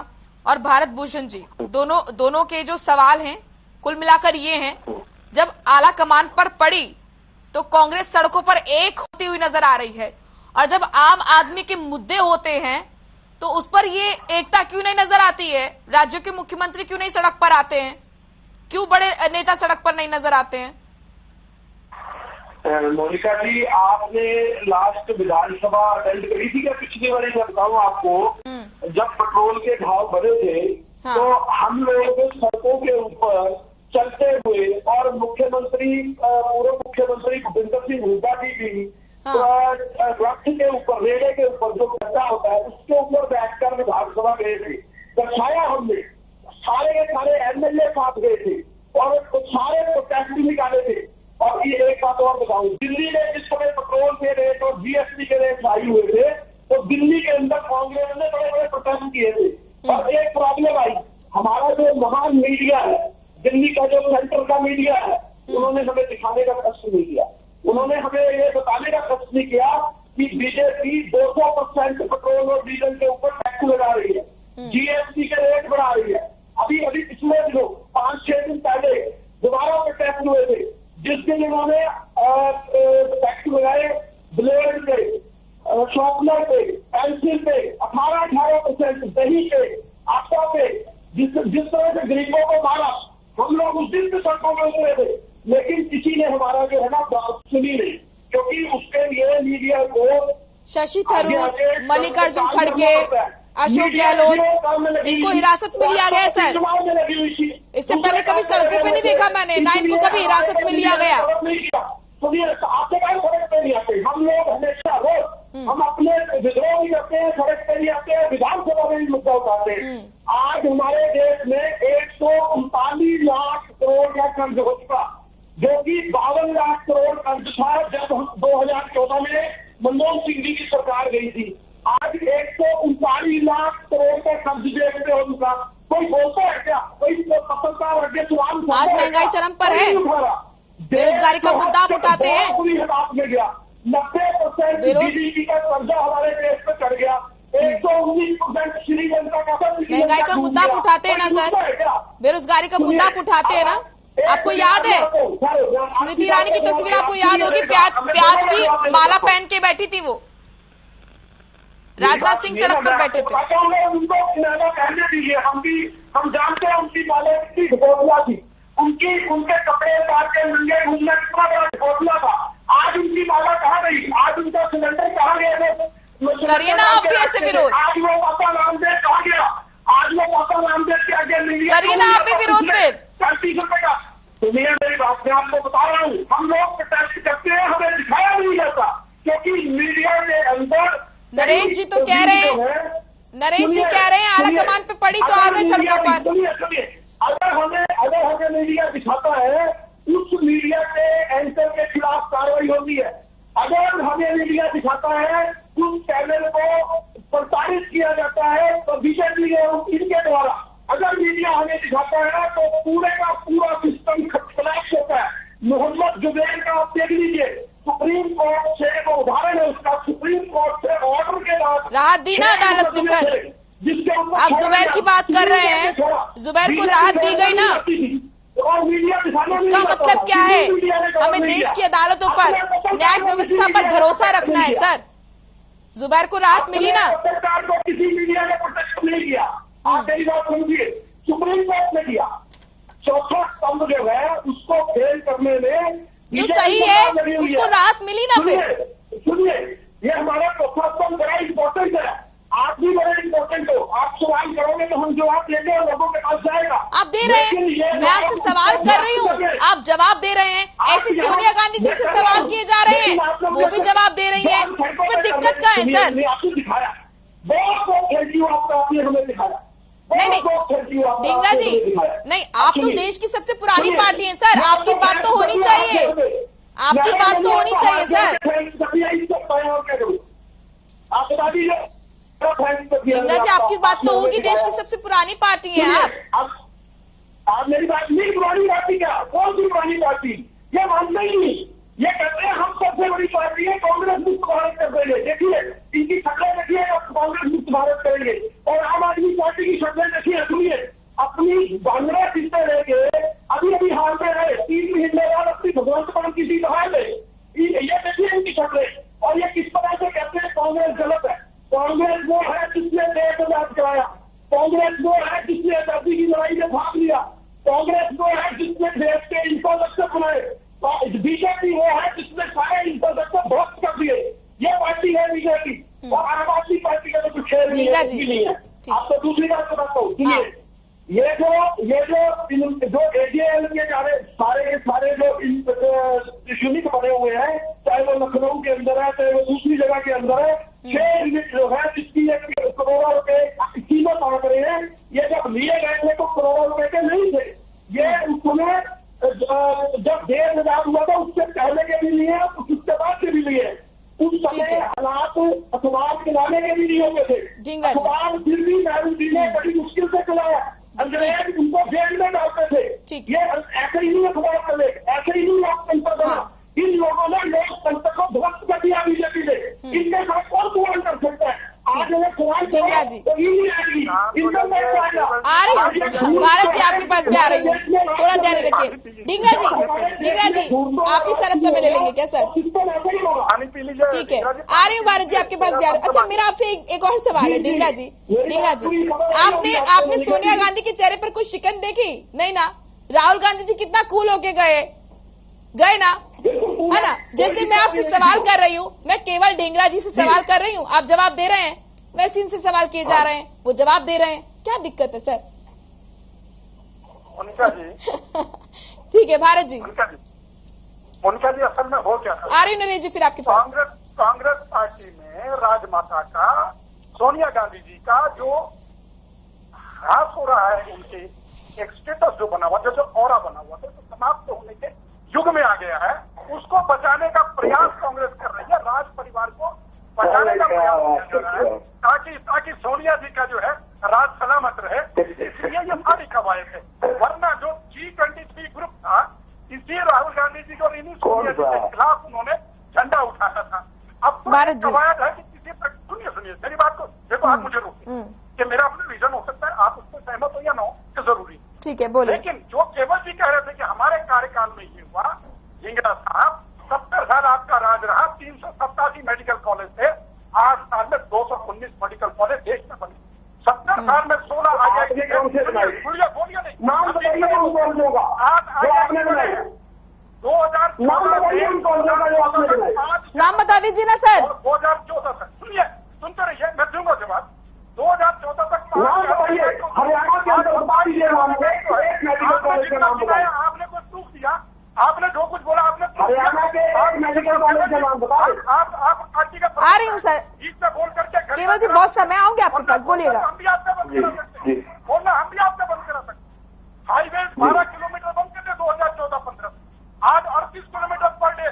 और भारत भूषण जी, दोनों के जो सवाल हैं कुल मिलाकर ये हैं, जब आला कमान पर पड़ी तो कांग्रेस सड़कों पर एक होती हुई नजर आ रही है, और जब आम आदमी के मुद्दे होते हैं तो उस पर ये एकता क्यों नहीं नजर आती है? राज्यों के मुख्यमंत्री क्यों नहीं सड़क पर आते हैं? क्यों बड़े नेता सड़क पर नहीं नजर आते हैं? मोनिका जी, आपने लास्ट विधानसभा अटेंड करी थी क्या पिछली बार? मैं बताऊं आपको, जब पेट्रोल के भाव बढ़े थे तो हम लोग सड़कों के ऊपर चलते हुए, और मुख्यमंत्री, पूर्व मुख्यमंत्री भूपेंद्र सिंह हुड्डा जी भी रथ के ऊपर, रेड़े के ऊपर जो गड्ढा होता है उसके ऊपर बैठकर विधानसभा गए थे। दर्शाया हमने, सारे के सारे एमएलए साथ गए थे और सारे प्रोटेस्ट निकाले थे। और ये एक बात और बताऊं, दिल्ली में जिस समय पेट्रोल के रेट और जीएसटी के रेट हाई हुए थे तो दिल्ली के अंदर कांग्रेस ने बड़े बड़े प्रोटेस्ट किए थे। और एक प्रॉब्लम आई, हमारा जो महान मीडिया है, दिल्ली का जो सेंटर का मीडिया है, उन्होंने हमें दिखाने का कष्ट नहीं किया। उन्होंने हमें ये बताने का कष्ट नहीं किया कि बीजेपी 200% पेट्रोल और डीजल के ऊपर टैक्स लगा रही है, जीएसटी के रेट बढ़ा रही है। अभी पिछले दिनों 5-6 दिन पहले दोबारा पे टैक्स हुए थे, जिस दिन इन्होंने टैक्स लगाए ब्लेड पे, शॉर्पनर पे, पेंसिल पे, 18% दही पे, आटा पे, जिस तरह से गरीबों को मारा, हम लोग उस दिन भी सड़कों में उतरे थे, लेकिन किसी ने हमारा जो है ना बात सुनी नहीं, क्योंकि उसके लिए मीडिया को शशि थरूर, मल्लिकार्जुन खड़गे, अशोक गहलोत, इनको हिरासत में लिया गया सर। इससे पहले कभी सड़कों पे नहीं देखा मैंने, ना इनको कभी हिरासत में लिया गया। सुनिए, आपके पास सड़क पे नहीं आते, हम लोग हमेशा रोज हम अपने विद्रोह भी करते हैं, सड़क पे नहीं आते हैं, विधानसभा में भी मुद्दा उठाते हैं। आज हमारे देश में 139 लाख करोड़ का कर्ज हो चुका, जो कि 52 लाख करोड़ कर्ज था जब 2014 में मनमोहन सिंह जी की सरकार गई थी। आज 139 लाख करोड़ का कर्ज जेब पे हो चुका। कोई बोलता है क्या? कोई पत्रकार सवाल? आज महंगाई चरम पर है, बेरोजगारी का मुद्दा आप उठाते हैं। पूरी हालात में गया, 90% जीडीपी का कर्जा हमारे देश पे चढ़ गया, 119% श्रीलंका का। महंगाई का मुद्दा आप उठाते हैं ना सर, बेरोजगारी का मुद्दा आप उठाते हैं ना। आपको याद है स्मृति ईरानी की तस्वीर, आपको याद होगी, प्याज की माला पहन के बैठी थी वो, राजनाथ सिंह सड़क पर बैठे थे। उनको माला पहनने दीजिए, हम जानते हैं उनकी माला कितनी ढकोसला थी, उनके कपड़े उतार के नंगे घूमना कितना बड़ा ढकोसला था। आज उनकी माला कहाँ गई? आज उनका सिलेंडर कहाँ गया? करिए ना आप भी ऐसे विरोध। आज वो बाबा रामदेव कहाँ गया? आज वो बाबा रामदेव के आगे करिए ना आप भी विरोध पे। 35 रुपए का सुनिए मेरी बात, मैं आपको बता रहा हूँ, हम लोग प्रोटेस्ट करते हैं, हमें दिखाया नहीं जाता क्योंकि मीडिया के अंदर। नरेश जी तो कह रहे हैं, नरेश जी कह रहे हैं आला कमान पे पड़ी तो आ गए सड़कों पर। सुनिए, अगर हमें मीडिया दिखाता है, उस मीडिया के एंकर के खिलाफ कार्रवाई होती है। अगर हमें मीडिया दिखाता है, उस चैनल को प्रसारित किया जाता है तो बीजेपी इनके द्वारा। अगर मीडिया हमें दिखाता है तो पूरे का पूरा सिस्टम खलास होता है। मोहम्मद जुबैर का आप देख लीजिए, सुप्रीम कोर्ट से वो उदाहरण है उसका, सुप्रीम कोर्ट से ऑर्डर के बाद राहत दी ना अदालत ने सर। आप जुबैर की बात कर रहे हैं, जुबैर को राहत दी गई ना, इसका मतलब क्या है? हमें देश की अदालतों पर, न्याय व्यवस्था पर भरोसा रखना है सर। जुबैर को राहत मिली ना। सरकार को किसी मीडिया ने प्रोटेक्ट नहीं किया, आप मेरी बात समझिए, सुप्रीम कोर्ट ने किया। चौथा स्तंभ जो है उसको फेल करने में जो सही है उसको राहत मिली ना। फिर सुनिए, ये हमारा चौथा स्तंभ बड़ा इम्पोर्टेंट है, आप भी बड़े इम्पोर्टेंट हो। आप सवाल करोगे तो हम जवाब देंगे और लोगों के पास जाएगा। आप दे रहे हैं, मैं आपसे सवाल कर रही हूँ, आप जवाब दे रहे हैं। ऐसी सोनिया गांधी जी से सवाल किए जा रहे हैं, वो भी जवाब दे रही है, फिर दिक्कत क्या है सर? आपने दिखाया, बहुत आपने हमें दिखाया। नहीं ढींगरा जी, नहीं, आप तो देश की सबसे पुरानी पार्टी हैं सर, आपकी बात तो होनी चाहिए, आपकी बात तो होनी चाहिए सर। आप बता दीजिए ढींगरा जी, आपकी बात तो होगी, देश की सबसे पुरानी पार्टी है आप मेरी बात नहीं, पुरानी पार्टी क्या? कौन सी पुरानी पार्टी? ये मानते ही नहीं, ये कहते हैं हम सबसे बड़ी पार्टी है, कांग्रेस मुक्त भारत कर देंगे। देखिए इनकी शक्लें देखिए, कांग्रेस मुक्त भारत करेंगे। और आम आदमी पार्टी की शक्लें देखिए, सुनिए, अपनी बांग्ला सीटें लेके अभी हार में रहे, 3 महीने बाद अपनी भगवंत मान की सीट हार ले। ये देखिए इनकी शक्लें, और ये किस तरह से कहते हैं कांग्रेस गलत है। कांग्रेस वो है जिसने देश को याद कराया, कांग्रेस वो है जिसने आजादी की लड़ाई में भाग लिया, कांग्रेस वो है जिसने देश के इंफ्रास्ट्रक्चर बनाए, बीजेपी वो है जिसने सारे इंफ्रास्ट्रक्चर ध्वस्त कर दिए। ये पार्टी है बीजेपी, और आम आदमी पार्टी का तो कुछ खेल नहीं है। आपको दूसरी बात बताता हूँ, सुनिए, ये जो एजेएल के सारे जो यूनिट बने हुए हैं, चाहे वो लखनऊ के अंदर है, चाहे वो दूसरी जगह के अंदर है, 6 यूनिट जो है जिसकी 1 करोड़ रुपए कीमत आ रहे हैं, ये जब लिए गए थे तो करोड़ों रुपए के नहीं थे। ये उसमें जब 1,000 हुआ था उससे पहले के भी लिए, उसके बाद के भी लिए, उस समय हालात अखबार चलाने के भी नहीं होते थे। अखबार फिर भी नेहरू जी ने बड़ी मुश्किल से चलाया, अंग्रेज उनको जेल में डालते थे। ये ऐसे ही नहीं अखबार चले, ऐसे ही नहीं लोकतंत्र बना। इन लोगों ने लोकतंत्र को ध्वस्त कर दिया बीजेपी ने। इनके साथ कौन सवाल कर सकता है? आज अगर सवाल तो आ रही हूँ, भारत जी आपके पास भी आ रही हूँ, थोड़ा ध्यान रखिए। ढींगरा जी आप भी सरस समय ले लेंगे क्या सर? ठीक है, आ रही हूँ भारत जी आपके पास भी आ रही हूँ। अच्छा, मेरा आपसे एक और सवाल है ढींगरा जी, आपने सोनिया गांधी के चेहरे पर कुछ शिकन देखी? नहीं ना। राहुल गांधी जी कितना कूल होके गए ना, है ना? जैसे मैं आपसे सवाल कर रही हूँ, मैं केवल ढींगरा जी से सवाल कर रही हूँ, आप जवाब दे रहे हैं, वैसे उनसे सवाल किए जा रहे हैं, वो जवाब दे रहे हैं, क्या दिक्कत है सर? मोनिका जी ठीक है भारत जी। मोनिका जी, असल में हो क्या था? आ रही नरेश जी फिर आपके पास। कांग्रेस पार्टी में राजमाता का, सोनिया गांधी जी का जो ह्रास हो रहा है, उनके एक स्टेटस जो बना हुआ था, जो ऑरा बना हुआ था, तो समाप्त होने के युग में आ गया है, उसको बचाने का प्रयास कांग्रेस कर रही है। राज परिवार को बचाने का प्रयास कर रहा है ताकि सोनिया जी का जो है राज सलामत रहे, इसलिए ये सारी कवायद है। वरना जो G23 ग्रुप था, इसी राहुल गांधी जी और इन्हीं सोनिया जी के खिलाफ उन्होंने झंडा उठाया था। अब तो कवायद है कि किसी तक सुनिए मेरी बात को, देखो आप मुझे रोकिए कि मेरा अपना विजन हो सकता है, आप उससे सहमत हो या ना हो, तो जरूरी ठीक है बोले। लेकिन जो केवल जी कह रहे थे कि हमारे कार्यकाल में ये हुआ, झिंगरा साहब 70 साल आपका राज रहा, 387 मेडिकल कॉलेज थे, 8 साल में 219 मेडिकल कॉलेज देश में बने, 70 साल में 16 IIT बोलिए नहीं, नाम बताइए, 2014 नाम बता दीजिए ना सर। 2014 तक सुनिए, सुनते रहिए, मैं दूंगा जवाब। 2014 तक हरियाणा के अंदर आपने कुछ प्रूफ दिया, आपने जो कुछ बोला आपने हरियाणा के एक मेडिकल कॉलेज का नाम बताओ। आप पार्टी का आ रही हूँ सर, बीच में बोल करके केवल जी बहुत समय आऊंगी आपके पास, बोलिएगा। हम भी आपसे बंद करा सकते हैं, बोलना हम भी आपसे बंद करा सकते हैं। हाईवे 12 किलोमीटर बनते थे 2014-15 में, आज 38 किलोमीटर पर डे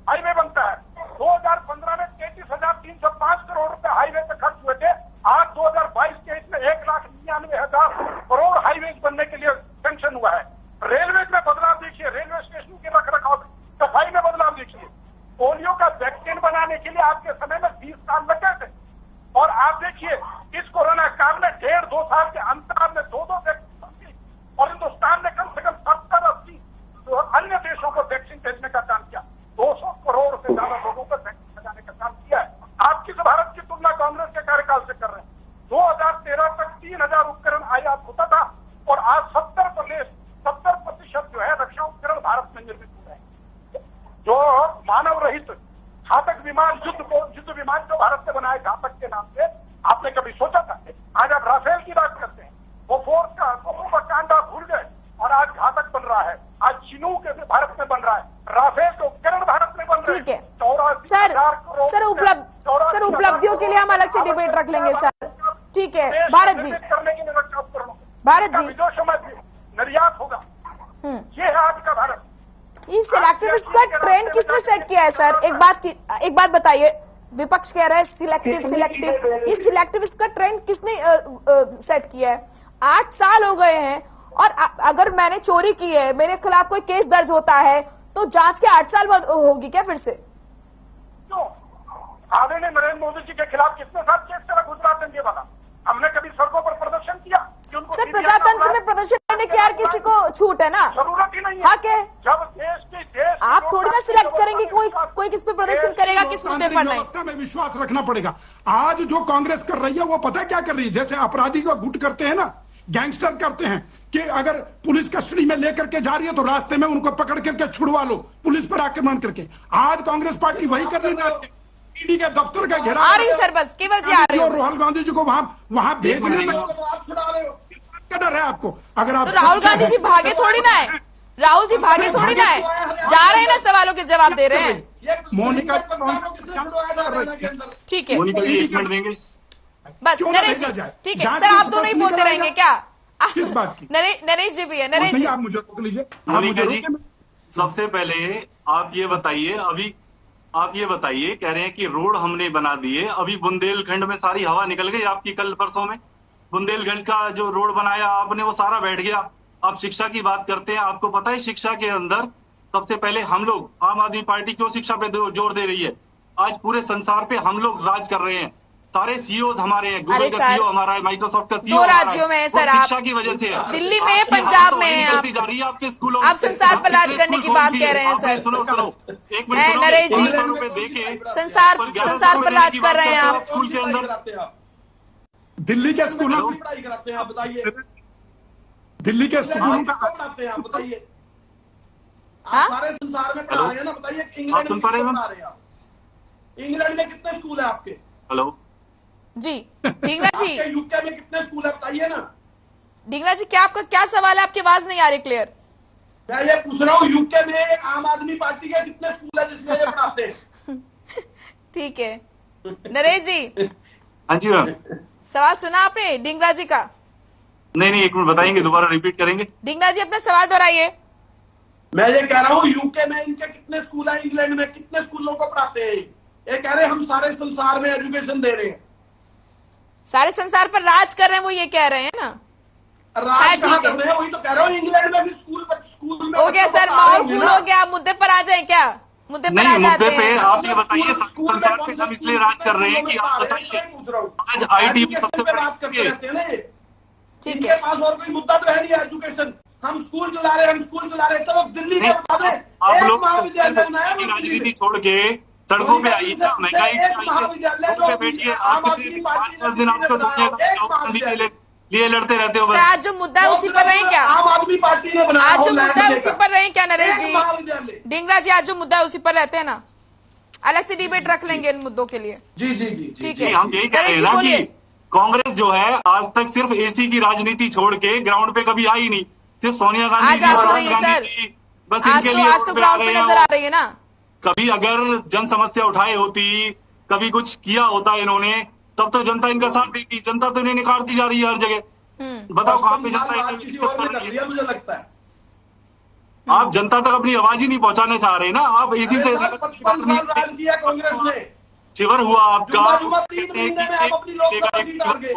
हाईवे बनता है। 2015 में 33,305 करोड़ रुपए हाईवे पे खर्च हुए थे, आज 2022-23 में 1,99,000 करोड़ हाईवे बनने के लिए सेंक्शन हुआ है। रेलवे में बदलाव देखिए, रेलवे स्टेशन के रखरखाव में, सफाई में बदलाव देखिए। पोलियो का वैक्सीन बनाने के लिए आपके समय में 20 साल लग गए थे, और आप देखिए इस कोरोना काल में 1.5-2 साल के अंतराल में 2-2 वैक्सीन, और हिंदुस्तान ने कम से कम 70-80 अन्य देशों को वैक्सीन भेजने का काम किया। 200 करोड़ से ज्यादा लोगों को वैक्सीन लगाने का काम किया है। आप किस भारत की तुलना कांग्रेस के कार्यकाल से कर रहे हैं? 2013 तक 3,000 उपकरण आयात होता था, और आज 70% जो है रक्षा उपकरण भारत में निर्मित हो रहे हैं। जो मानव रहित घातक विमान, युद्ध विमान जो भारत ने बनाए घातक के नाम से, आपने कभी सोचा था? आज आप राफेल की बात करते हैं, वो फोर्स का कांडा भूल गए, और आज घातक बन रहा है। आज चिनूक भारत में बन रहा है, राफेल के उपकरण भारत में बन रहे हैं। ठीक है सर, उपलब्धियों के लिए हम अलग से डिबेट रख लेंगे सर। ठीक है भारत जी, करने के लिए रक्षा उपकरणों भारत जी विदेशों में निर्यात होगा, ये है आज का भारत। इस सिलेक्टिव का ट्रेंड किसने सेट किया है सर? एक बात बताइए, विपक्ष कह रहा है सिलेक्टिव, ये सिलेक्टिव इसका ट्रेंड किसने सेट किया है? 8 साल हो गए हैं, और अगर मैंने चोरी की है, मेरे खिलाफ कोई केस दर्ज होता है, तो जांच के 8 साल बाद होगी क्या फिर से? क्यों? आदरणीय नरेंद्र मोदी जी के खिलाफ कितने साल केस चला गुजरात में वाला? हमने कभी सड़कों पर प्रदर्शन किया? सर प्रजातंत्र में प्रदर्शन करने की यार किसी को छूट है ना, जरूरत ही नहीं है। हाँ क्या? जब देश आप थोड़ी ना सिलेक्ट करेंगे कोई किस पे प्रदर्शन करेगा, किस मुद्दे पर नहीं। व्यवस्था में विश्वास रखना पड़ेगा। आज जो कांग्रेस कर रही है वो पता है क्या कर रही है? जैसे अपराधी को गुट करते हैं ना, गैंगस्टर करते हैं, कि अगर पुलिस कस्टडी में लेकर के जा रही है तो रास्ते में उनको पकड़ करके छुड़वा लो, पुलिस पर आक्रमण करके। आज कांग्रेस पार्टी वही कर रही है, ईडी के दफ्तर का घेराव आ रही सर, बस केवल जी आ रही है। राहुल गांधी जी को वहां भेजने में क्या डर है आपको? अगर आप तो राहुल गांधी जी भागे थोड़ी ना है, राहुल जी भागे थोड़ी ना है, जा रहे हैं ना, सवालों के जवाब दे रहे हैं। मोनिका ठीक है, एक मिनट देंगे बस नरेश जी, ठीक है सर, आप दोनों ही बोलते रहेंगे क्या? किस बात की? नरेश जी भी है, नरेश जी आप मुझे रोक लीजिए। मोनिका जी, सबसे पहले आप ये बताइए, अभी आप ये बताइए, कह रहे हैं कि रोड हमने बना दिए, अभी बुंदेलखंड में सारी हवा निकल गई आपकी। कल परसों में बुंदेलखंड का जो रोड बनाया आपने, वो सारा बैठ गया। आप शिक्षा की बात करते हैं, आपको पता है शिक्षा के अंदर सबसे पहले हम लोग, आम आदमी पार्टी क्यों शिक्षा पे जोर दे रही है? आज पूरे संसार पे हम लोग राज कर रहे हैं, सारे सीईओ हमारे हैं, गूगल का सीईओ हमारा है, माइक्रोसॉफ्ट का सीईओ 2 राज्यों में है सर, आप शिक्षा की वजह से है। दिल्ली में, पंजाब में है, जा रही है आपके स्कूलों, आप संसार पर राज करने की बात कह रहे हैं सर। सुनो एक मिनट, नरेश जी, रुपए देके संसार पर राज कर रहे हैं आप। स्कूल के अंदर दिल्ली के स्कूलों की पढ़ाई कराते हैं आप बताइए, दिल्ली के स्कूलों का पढ़ाते हैं आप बताइए, आप सारे संसार में पढ़ा रहे हैं ना, बताइए इंग्लैंड में पढ़ा रहे हैं आप? इंग्लैंड में कितने स्कूल है आपके? हेलो जी ढींगरा जी, यूके में कितने स्कूल है बताइए ना। ढींगरा जी, क्या आपका क्या सवाल है? आपकी आवाज नहीं आ रही क्लियर। मैं ये पूछ रहा हूँ, यूके में आम आदमी पार्टी के कितने स्कूल है जिसमें ये पढ़ाते हैं? ठीक है नरेश जी, हाँ जी मैम, सवाल सुना आपने ढींगरा जी का? नहीं, एक मिनट बताएंगे, दोबारा रिपीट करेंगे। ढींगरा जी अपना सवाल दोहराइए। मैं ये कह रहा हूँ यूके में इनके कितने स्कूल है, इंग्लैंड में कितने स्कूलों को पढ़ाते हैं, ये कह रहे हैं हम सारे संसार में एजुकेशन दे रहे हैं, सारे संसार पर राज कर रहे हैं, वो ये कह रहे हैं ना। राज कहाँ कर रहे हैं, वही तो कह रहा हूँ, इंग्लैंड में भी स्कूल में हो गया सर, माहौल कूल हो गया। मुद्दे पर आ जाए क्या, मुद्दे पर आ जाते हैं। आप ये बताइए, संसार पे हम इसलिए राज कर रहे हैं कि आप बताइए, आज आईटी में सबसे बात करते रहते हैं ना ये, ठीक इनके है। पास और कोई मुद्दा तो है नहीं एजुकेशन, हम स्कूल चला रहे हैं, चलो दिल्ली में बता दें, आप एक लोग महाविद्यालय बनाया राजनीति छोड़ के सड़कों पे आइए, महंगाई महाविद्यालय पे बैठिए। आप 5-5 दिन आपको सोचिए लिए लड़ते रहते हो। आज जो मुद्दा है उसी पर रहे क्या, आम आदमी पार्टी ने बनाया, आज जो मुद्दा है उसी पर रहे क्या नरेश जी? ढींगरा जी आज जो मुद्दा है उसी पर रहते हैं ना, अलग से डिबेट रख लेंगे इन मुद्दों के लिए। जी ठीक है, हम यही कह रहे हैं ना कि कांग्रेस जो है आज तक सिर्फ एसी की राजनीति छोड़ के ग्राउंड पे कभी आई नहीं, सिर्फ सोनिया गांधी जी, राहुल गांधी जी बस इनके लिए आज तो ग्राउंड पे नजर आ रही है ना। कभी अगर जन समस्या उठाए होती, कभी कुछ किया होता इन्होंने, तब तो जनता इनका साथ देती। जनता तो इन्हें निकालती जा रही है हर जगह। बताओ कहाँ पे जनता, मुझे लगता है आप जनता तक अपनी आवाज ही नहीं पहुंचाना चाह रहे ना। आप इसी से कांग्रेस ने शिविर हुआ आपका। 3 महीने में आप अपनी लोकसभा सीट हार गए।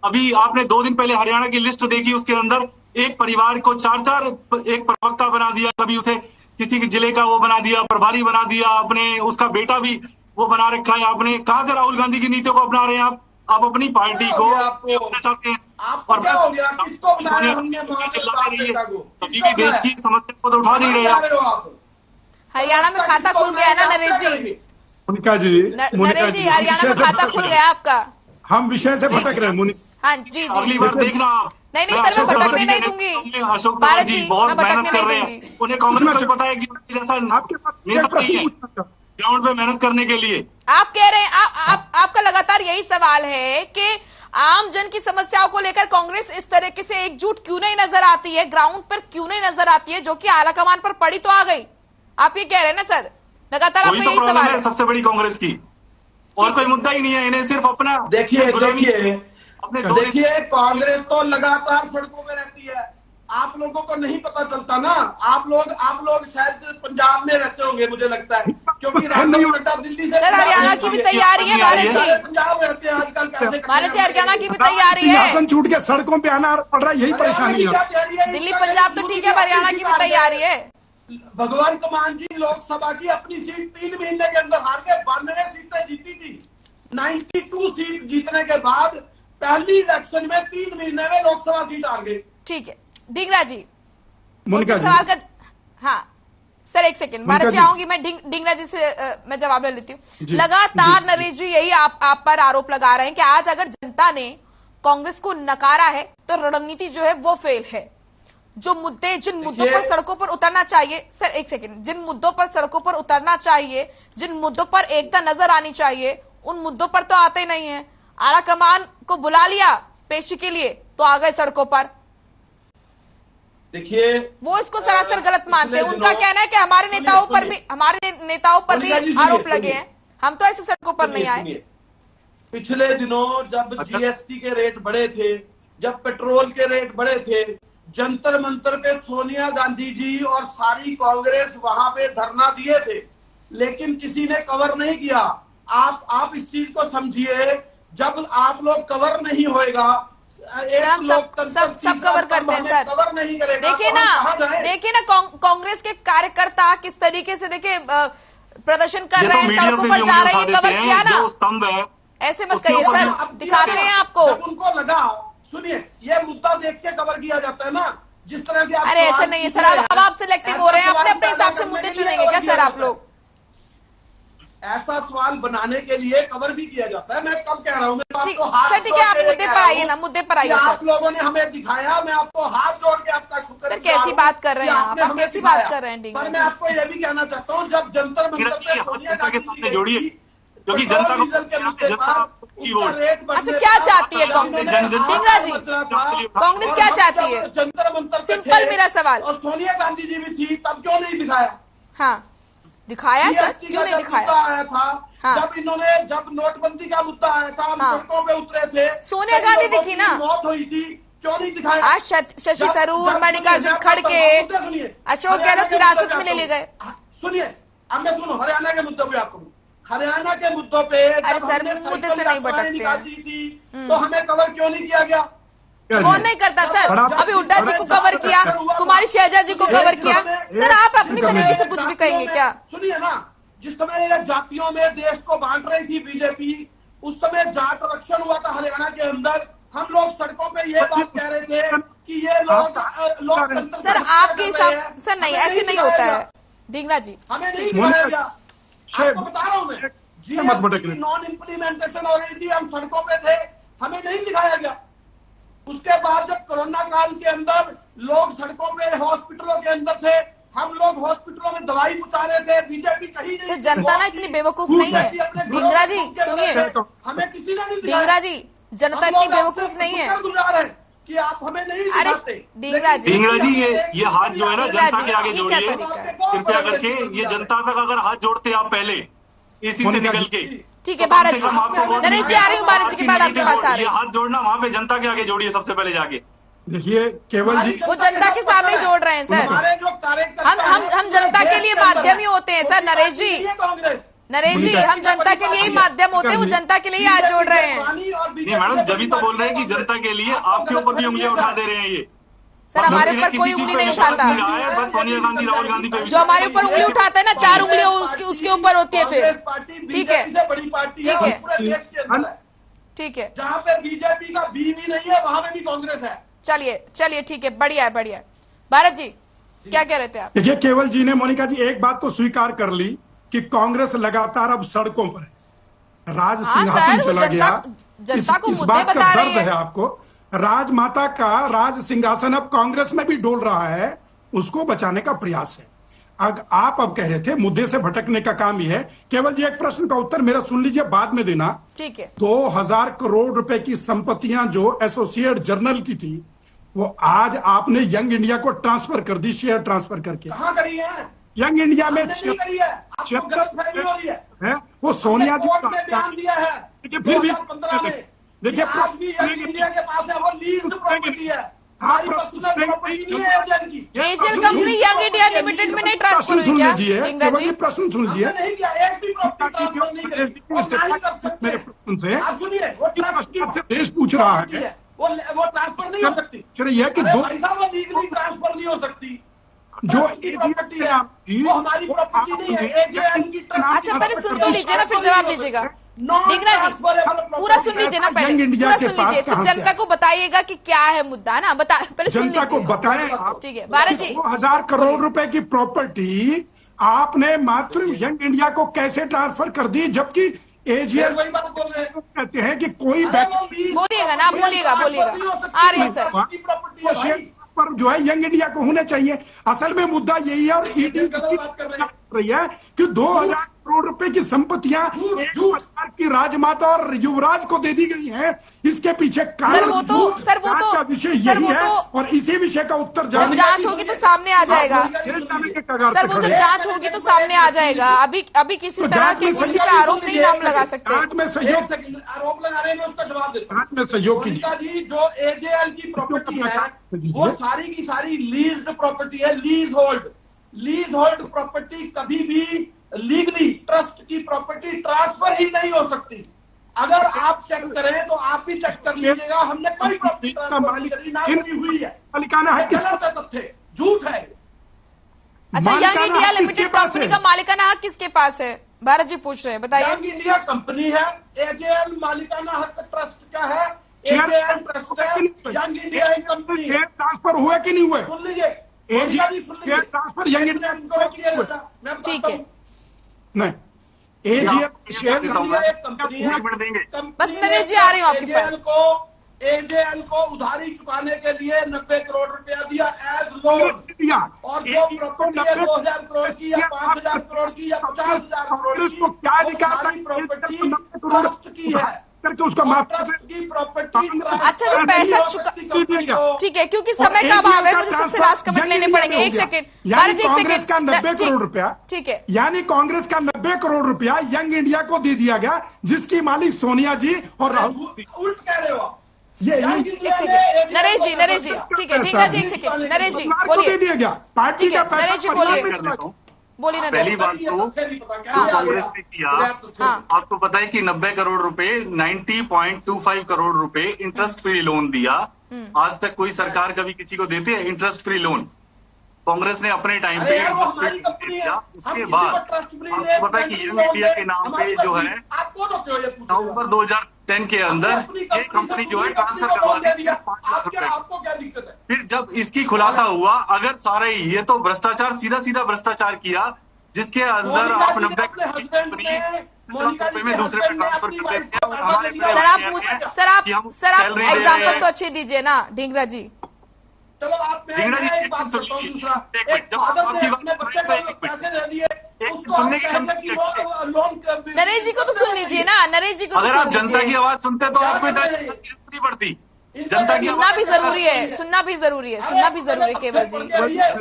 अभी आपने 2 दिन पहले हरियाणा की लिस्ट देखी, उसके अंदर एक परिवार को 4-4 एक प्रवक्ता बना दिया, कभी उसे किसी जिले का वो बना दिया, प्रभारी बना दिया, अपने उसका बेटा भी वो बना रखा है आपने। कहाँ से राहुल गांधी की नीतियों को अपना रहे हैं आप अपनी पार्टी को अपना चाहते हैं और चिल्लाते रहिए, कभी भी देश की समस्या को तो उठा नहीं रहे आप। हरियाणा में खाता खुल गया ना नरेश जी? मोनिका जी, नरेश जी हरियाणा में खाता खुल गया आपका। हम विषय से भटक रहे हैं। हाँ जी, अगली बार देखना आप। नहीं सर, मैं भटकने नहीं दूंगी। अशोक भारत जी जी बहुत मैं मेहनत भटकने कर नहीं रहे हैं, दूंगी। उन्हें कांग्रेस को पता है कि जैसा ग्राउंड पे मेहनत करने के लिए। आप कह रहे हैं, आपका लगातार यही सवाल है कि आम जन की समस्याओं को लेकर कांग्रेस इस तरीके से एकजुट क्यों नहीं नजर आती है, ग्राउंड पर क्यों नहीं नजर आती है, जो कि आलाकमान पर पड़ी तो आ गई। आप ये कह रहे हैं ना सर, लगातार आपका यही सवाल है। सबसे बड़ी कांग्रेस की और कोई मुद्दा ही नहीं है, इन्हें सिर्फ अपना देखिए कांग्रेस तो लगातार सड़कों में रहती है, आप लोगों को नहीं पता चलता ना। आप लोग शायद पंजाब में रहते होंगे मुझे लगता है, क्योंकि दिल्ली से हरियाणा की भी तैयारी है भारत जी, पंजाब रहते हैं आजकल। कैसे भारत जी हरियाणा की भी तैयारी है, सिंहासन छूट के सड़कों पे आना पड़ रहा है, यही परेशानी है। दिल्ली पंजाब तो ठीक है, हरियाणा की भी तैयारी है। भगवंत मान जी लोकसभा की अपनी सीट 3 महीने के अंदर हार के 92 सीटें जीती थी। 92 सीट जीतने के बाद पहली इलेक्शन में 3 महीने में लोकसभा सीट हार गई। ठीक है ढींगरा जी, मोनिका सवाल का हाँ सर एक सेकंड, भारत जी आऊंगी मैं। ढींगरा जी से मैं जवाब ले लेती हूँ। लगातार नरेश जी यही आप पर आरोप लगा रहे हैं कि आज अगर जनता ने कांग्रेस को नकारा है तो रणनीति जो है वो फेल है। जिन मुद्दों पर सड़कों पर उतरना चाहिए, सर एक सेकंड, जिन मुद्दों पर सड़कों पर उतरना चाहिए, जिन मुद्दों पर एकता नजर आनी चाहिए, उन मुद्दों पर तो आते नहीं है। आला कमान को बुला लिया पेशी के लिए तो आ गए सड़कों पर। देखिए वो इसको सरासर गलत मानते हैं। उनका कहना है कि हमारे नेताओं पर भी आरोप लगे हैं, हम तो ऐसे सड़कों पर नहीं आए। पिछले दिनों जब जीएसटी के रेट बढ़े थे, जब पेट्रोल के रेट बढ़े थे, जंतर मंतर पे सोनिया गांधी जी और सारी कांग्रेस वहां पे धरना दिए थे, लेकिन किसी ने कवर नहीं किया। आप इस चीज को समझिए, जब आप लोग कवर नहीं होएगा, सब कवर करते हैं सर, कवर नहीं करेगा। देखिए ना कांग्रेस के कार्यकर्ता किस तरीके से देखिए प्रदर्शन कर रहे हैं, सड़कों पर जा रहे हैं, कवर किया ना। ऐसे मत कहिए सर, दिखाते हैं आपको। उनको लगा, सुनिए ये मुद्दा देख के कवर किया जाता है ना, जिस तरह से। अरे ऐसा नहीं है सर, अब आप सिलेक्टिव हो रहे हैं, अपने हिसाब से मुद्दे चुनेंगे क्या सर आप लोग? ऐसा सवाल बनाने के लिए कवर भी किया जाता है। मैं कब कह रहा हूँ, ठीक है, आप मुद्दे पर आइए ना, मुद्दे पर आइए। आप लोगों ने हमें दिखाया, मैं आपको हाथ जोड़ के आपका शुक्र। सर कैसी बात कर रहे हैं आप कैसी बात कर रहे हैं? पर मैं आपको यह भी कहना चाहता हूँ, जब जंतर मंतर पे सोनिया गांधी सामने जोड़िए, क्योंकि जनता को अच्छा क्या चाहती है कांग्रेस? ढींगरा जी कांग्रेस क्या चाहती है? जंतर मंतर सिंपल मेरा सवाल। और सोनिया गांधी जी भी थी, तब क्यों नहीं दिखाया? हाँ दिखाया सर, क्यों नहीं दिखाया? आया था जब नोटबंदी का मुद्दा आया था, हम सड़कों पे उतरे थे। सोनिया गांधी दिखी ना, मौत हुई थी, क्यों नहीं दिखाया? आज शशि थरूर, मल्लिकार्जुन खड़गे, अशोक गहलोत हिरासत में ले गए। सुनिए, अब मैं सुनो, हरियाणा के मुद्दों पे आपको, हरियाणा के मुद्दों पे अरे सर मुद्दे से नहीं भटकते तो हमें कवर क्यों नहीं किया गया? कौन नहीं करता सर? अभी हुड्डा जी को कवर किया, कुमारी शैलजा जी को कवर किया। सर आप अपनी तरीके से कुछ भी कहेंगे क्या? सुनिए ना, जिस समय ये जातियों में देश को बांट रही थी बीजेपी, उस समय जाट आरक्षण हुआ था हरियाणा के अंदर। हम लोग सड़कों पे ये बात कह रहे थे कि ये लोग सर आपके हिसाब सर नहीं, ऐसे नहीं होता है ढींगरा जी। हमें नहीं दिखाया गया, आपको बता रहा हूँ मैं। जीएसटी नॉन इम्प्लीमेंटेशन हो रही थी, हम सड़कों पे थे, हमें नहीं दिखाया गया। उसके बाद जब कोरोना काल के अंदर लोग सड़कों पे, हॉस्पिटलों के अंदर थे, हम लोग हॉस्पिटलों में दवाई पहुंचा रहे थे, बीजेपी कहीं नहीं। जनता ना इतनी बेवकूफ नहीं है ढींगरा जी, सुनिए हमें किसी ने नहीं ढींगरा जी, जनता इतनी बेवकूफ नहीं है कि आप हमें नहीं दिखाते। ढींगरा जी, ये हाथ जो है ना जनता के आगे जोड़िए कृपया करके। ये जनता तक अगर हाथ जोड़ते आप पहले इसी से निकल के। ठीक है भारत जी, नरेश जी आ रही हूँ, भारत जी के बाद आपके पास आ रही हूँ। हाथ जोड़ना वहाँ पे जनता के आगे जोड़िए सबसे पहले जाके। देखिए केवल जी वो जनता के सामने जोड़ रहे हैं सर। हम जनता के लिए माध्यम ही होते हैं सर नरेश जी। नरेश जी हम जनता के लिए ही माध्यम होते हैं, वो जनता के लिए ही हाथ जोड़ रहे हैं। नहीं मैडम, जब ही तो बोल रहे हैं कि जनता के लिए, आपके ऊपर भी उंगलियां उठा दे रहे हैं ये। सर हमारे ऊपर कोई उंगली नहीं उठाता। बस सोनिया गांधी, राहुल गांधी पे जो हमारे ऊपर उंगली उठाता है ना, 4 उंगलियां उसके ऊपर होती है फिर। ठीक है ठीक है ठीक है। जहाँ पे बीजेपी का बी भी नहीं है, वहाँ पे भी कांग्रेस है। चलिए ठीक है, बढ़िया है बढ़िया है। भारत जी क्या कह रहे थे आप? देखिए केवल जी ने, मोनिका जी एक बात तो स्वीकार कर ली कि कांग्रेस लगातार अब सड़कों पर है, राज सिंहासन चला गया। इस बात का दर्द है आपको। राजमाता का राज सिंहासन अब कांग्रेस में भी डोल रहा है, उसको बचाने का प्रयास है। आप अब कह रहे थे मुद्दे से भटकने का काम ही है। केवल जी एक प्रश्न का उत्तर मेरा सुन लीजिए, बाद में देना। ठीक है। 2000 करोड़ रुपए की संपत्तियां जो एसोसिएट जर्नल की थी, वो आज आपने यंग इंडिया को ट्रांसफर कर दी, शेयर ट्रांसफर करके। कहाँ करी है? यंग इंडिया में है वो सोनिया जी ने बयान दिया है। फिर भी 2015 में देखिए आज भी यंग इंडिया के पास है, वो लीज्ड प्रॉपर्टी है, हमारी पर्सनल प्रॉपर्टी नहीं है एजेंट की। Asian company young India limited में नहीं ट्रांसफर हुई क्या? ढींगरा जी प्रश्न सुन लीजिए। नहीं किया, एक भी प्रॉपर्टी ट्रांसफर नहीं करी और ना ही कर सकते। आप सुनिए, वो ट्रस्ट की देश पूछ रहा है, वो ट्रांसफर नहीं हो सकती। यह कि भाई साहब वो लीगली ट्रांसफर नहीं हो सकती। जो प्रॉपर्टी है वो हमारी प्रॉपर्टी नहीं है, एजेएल की ट्रस्ट। अच्छा पहले सुन तो लीजिए ना, फिर जवाब दीजिएगा। ढींगरा जी पूरा सुन लीजिए ना, पहले पूरा सुन लीजिए, फिर जनता को बताइएगा कि क्या है मुद्दा ना। पहले सुन लीजिए, जनता को बताएं। ठीक है भारत जी। 2000 करोड़ रुपए की प्रॉपर्टी आपने मात्र यंग इंडिया को कैसे ट्रांसफर कर दी, जबकि एजीएल कहते हैं कि कोई बोलिएगा ना, बोलिएगा आ रही है सर। पर जो है यंग इंडिया को होने चाहिए। असल में मुद्दा यही है, और ईडी रही है कि 2000 करोड़ रुपए की संपत्तियां की राजमाता और युवराज को दे दी गई हैं। इसके पीछे कारण का विषय यही है, और इसी विषय का उत्तर जब जांच होगी तो सामने आ जाएगा सर। वो जब जांच होगी तो सामने आ जाएगा। अभी किसी तरह के किसी पे आरोप नहीं नाम लगा सकते। में सहयोग आरोप लगा रहे हैं, उसका जवाब देता में सहयोग कीजिए। जो एजेएल की प्रॉपर्टी है वो सारी की सारी लीज्ड प्रॉपर्टी है, लीज होल्ड प्रॉपर्टी कभी भी लीगली ट्रस्ट की प्रॉपर्टी ट्रांसफर ही नहीं हो सकती। अगर आप चेक करें तो आप भी चेक कर लीजिएगा, हमने कोई प्रॉपर्टी ट्रांसफर नहीं करी, ना कभी हुई है। मालिकाना है, किसका तथ्य झूठ है। अच्छा यंग इंडिया लिमिटेड कंपनी का मालिकाना हक किसके पास है? भारत जी पूछ रहे हैं, बताइए। यंग इंडिया कंपनी है, एजेएल मालिकाना हक ट्रस्ट का है, एजेएल ट्रस्ट है, यंग इंडिया कंपनी ट्रांसफर हुए कि नहीं हुए? सुन लीजिए, ट्रांसफर यंग इंडिया ठीक है नहीं, बस नरेश जी आ रही हूँ आपके पास। एजेएल को उधारी चुकाने के लिए 90 करोड़ रुपया दिया एज लोन, और जो प्रॉपर्टी है 2000 करोड़ की या 5000 करोड़ की या 50,000 करोड़ की, सारी प्रॉपर्टी ट्रस्ट की है, उसका ट्रस्ट की प्रॉपर्टी। अच्छा जो पैसा ठीक है, क्योंकि समय का अभाव है, मुझे सबसे लास्ट कमेंट लेने पड़ेंगे। एक सेकंड भारत जी, कांग्रेस का 90 करोड़ रुपया, ठीक है, यानी कांग्रेस का 90 करोड़ रुपया यंग इंडिया को दे दिया गया, जिसकी मालिक सोनिया जी और राहुल। उल्ट कह रहे हो नरेश जी ठीक है, ढींगरा जी एक सेकंड, नरेश जी बोलिए, दिया गया पार्टी का पैसा, नरेश जी बोलिए नरेश। पहली बात तो कांग्रेस ने किया, आपको पता है कि 90 करोड़ रुपए 90.25 करोड़ रुपए इंटरेस्ट फ्री लोन दिया। आज तक कोई सरकार कभी किसी को देती है इंटरेस्ट फ्री लोन? कांग्रेस ने अपने टाइम पे इंटरेस्ट फ्री लोन दिया। उसके बाद आपको पता है कि यंग इंडिया के नाम पे जो है नवंबर 2010 के अंदर ये कंपनी जो है ट्रांसफर करवा दी सिर्फ 5 लाख रुपए। फिर जब इसकी खुलासा हुआ, अगर सारे ये तो भ्रष्टाचार, सीधा भ्रष्टाचार किया, जिसके अंदर आप 90 रुपए में दूसरे पे ट्रांसफर कर देते हैं। हमारे सर आप एग्जाम्पल तो अच्छे दीजिए ना ढींगरा जी। चलो आप ढींगरा जी एक मिनट सुनिए, जब आपकी बात सुनने की क्षमता, नरेश जी को तो सुन लीजिए ना, नरेश जी को। अगर आप जनता की आवाज सुनते तो आपको इतना नहीं पड़ती। जनता की सुनना भी जरूरी है, सुनना भी जरूरी है केवल जी,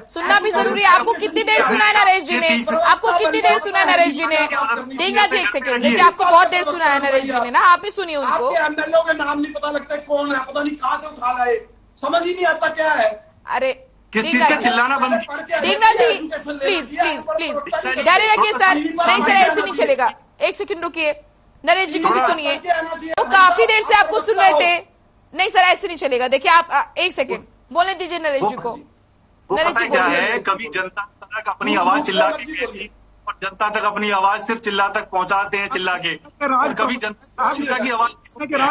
सुनना भी जरूरी है। आपको कितनी देर सुना है नरेश जी ने? आपको कितनी देर सुना है नरेश जी ने? ढींगरा जी एक सेकंड, देखिए आपको बहुत देर सुना है नरेश जी ने ना, आप ही सुनिए उनको। एमएलए के नाम नहीं पता लगता कौन है, पता नहीं कहाँ से उठा रहा है, समझ ही नहीं आता क्या है। अरे किस चीज का चिल्लाना बंद? ढींगरा जी प्लीज धैर्य रखिए सर, नहीं सर ऐसे नहीं चलेगा। एक सेकंड रुकिए, नरेश जी को भी सुनिए, तो काफी देर से आपको सुन रहे थे। नहीं सर ऐसे नहीं चलेगा, देखिए आप एक सेकंड बोलने दीजिए नरेश जी को। नरेश जी क्या है, कभी जनता तक अपनी आवाज चिल्ला के और जनता तक अपनी आवाज सिर्फ चिल्ला तक पहुंचाते हैं, चिल्ला के, और कभी जनता की आवाज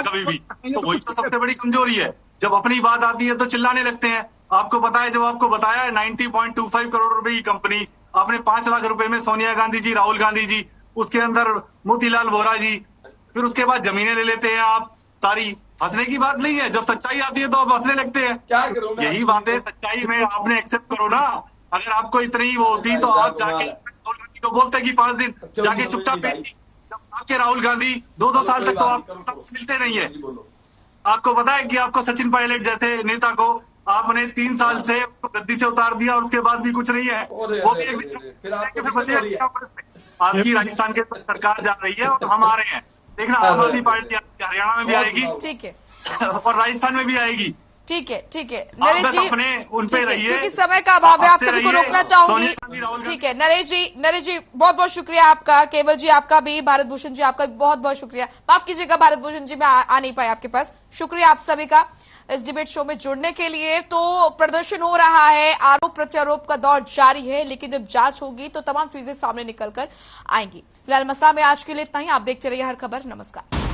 कभी भी, तो वही तो सबसे बड़ी कमजोरी है। जब अपनी बात आती है तो चिल्लाने लगते हैं। आपको पता है, जब आपको बताया 90.25 करोड़ रुपए की कंपनी, आपने 5 लाख रुपए में सोनिया गांधी जी, राहुल गांधी जी, उसके अंदर मोतीलाल वोरा जी, फिर उसके बाद जमीनें ले लेते हैं आप सारी। हंसने की बात नहीं है, जब सच्चाई आती है तो आप हंसने लगते हैं। क्या करूं? यही बात है, सच्चाई में आपने एक्सेप्ट करो ना। अगर आपको इतनी ही वो होती तो आप जाके राहुल गांधी को बोलते कि 5 दिन जाके चुपचाप बैठी। जब आपके राहुल गांधी 2-2 साल तक तो आप मिलते नहीं है। आपको पता है कि आपको सचिन पायलट जैसे नेता को आपने 3 साल से उसको गद्दी से उतार दिया, और उसके बाद भी कुछ नहीं है। वो भी एक दिन बचे। आपकी राजस्थान के सरकार जा रही है और हम आ रहे हैं, देखना आम आदमी पार्टी हरियाणा में भी आएगी, ठीक है, और राजस्थान में भी आएगी। ठीक है नरेश जी, अपने उन पे रहिए, क्योंकि समय का अभाव है, आप सभी को रोकना चाहूंगी। ठीक है नरेश जी बहुत बहुत शुक्रिया आपका, केवल जी आपका भी, भारत भूषण जी आपका भी बहुत बहुत शुक्रिया। माफ कीजिएगा भारत भूषण जी, मैं आ नहीं पाया आपके पास। शुक्रिया आप सभी का इस डिबेट शो में जुड़ने के लिए। तो प्रदर्शन हो रहा है, आरोप प्रत्यारोप का दौर जारी है, लेकिन जब जांच होगी तो तमाम चीजें सामने निकल कर आएंगी। फिलहाल मसला में आज के लिए इतना ही। आप देखते रहिए हर खबर। नमस्कार।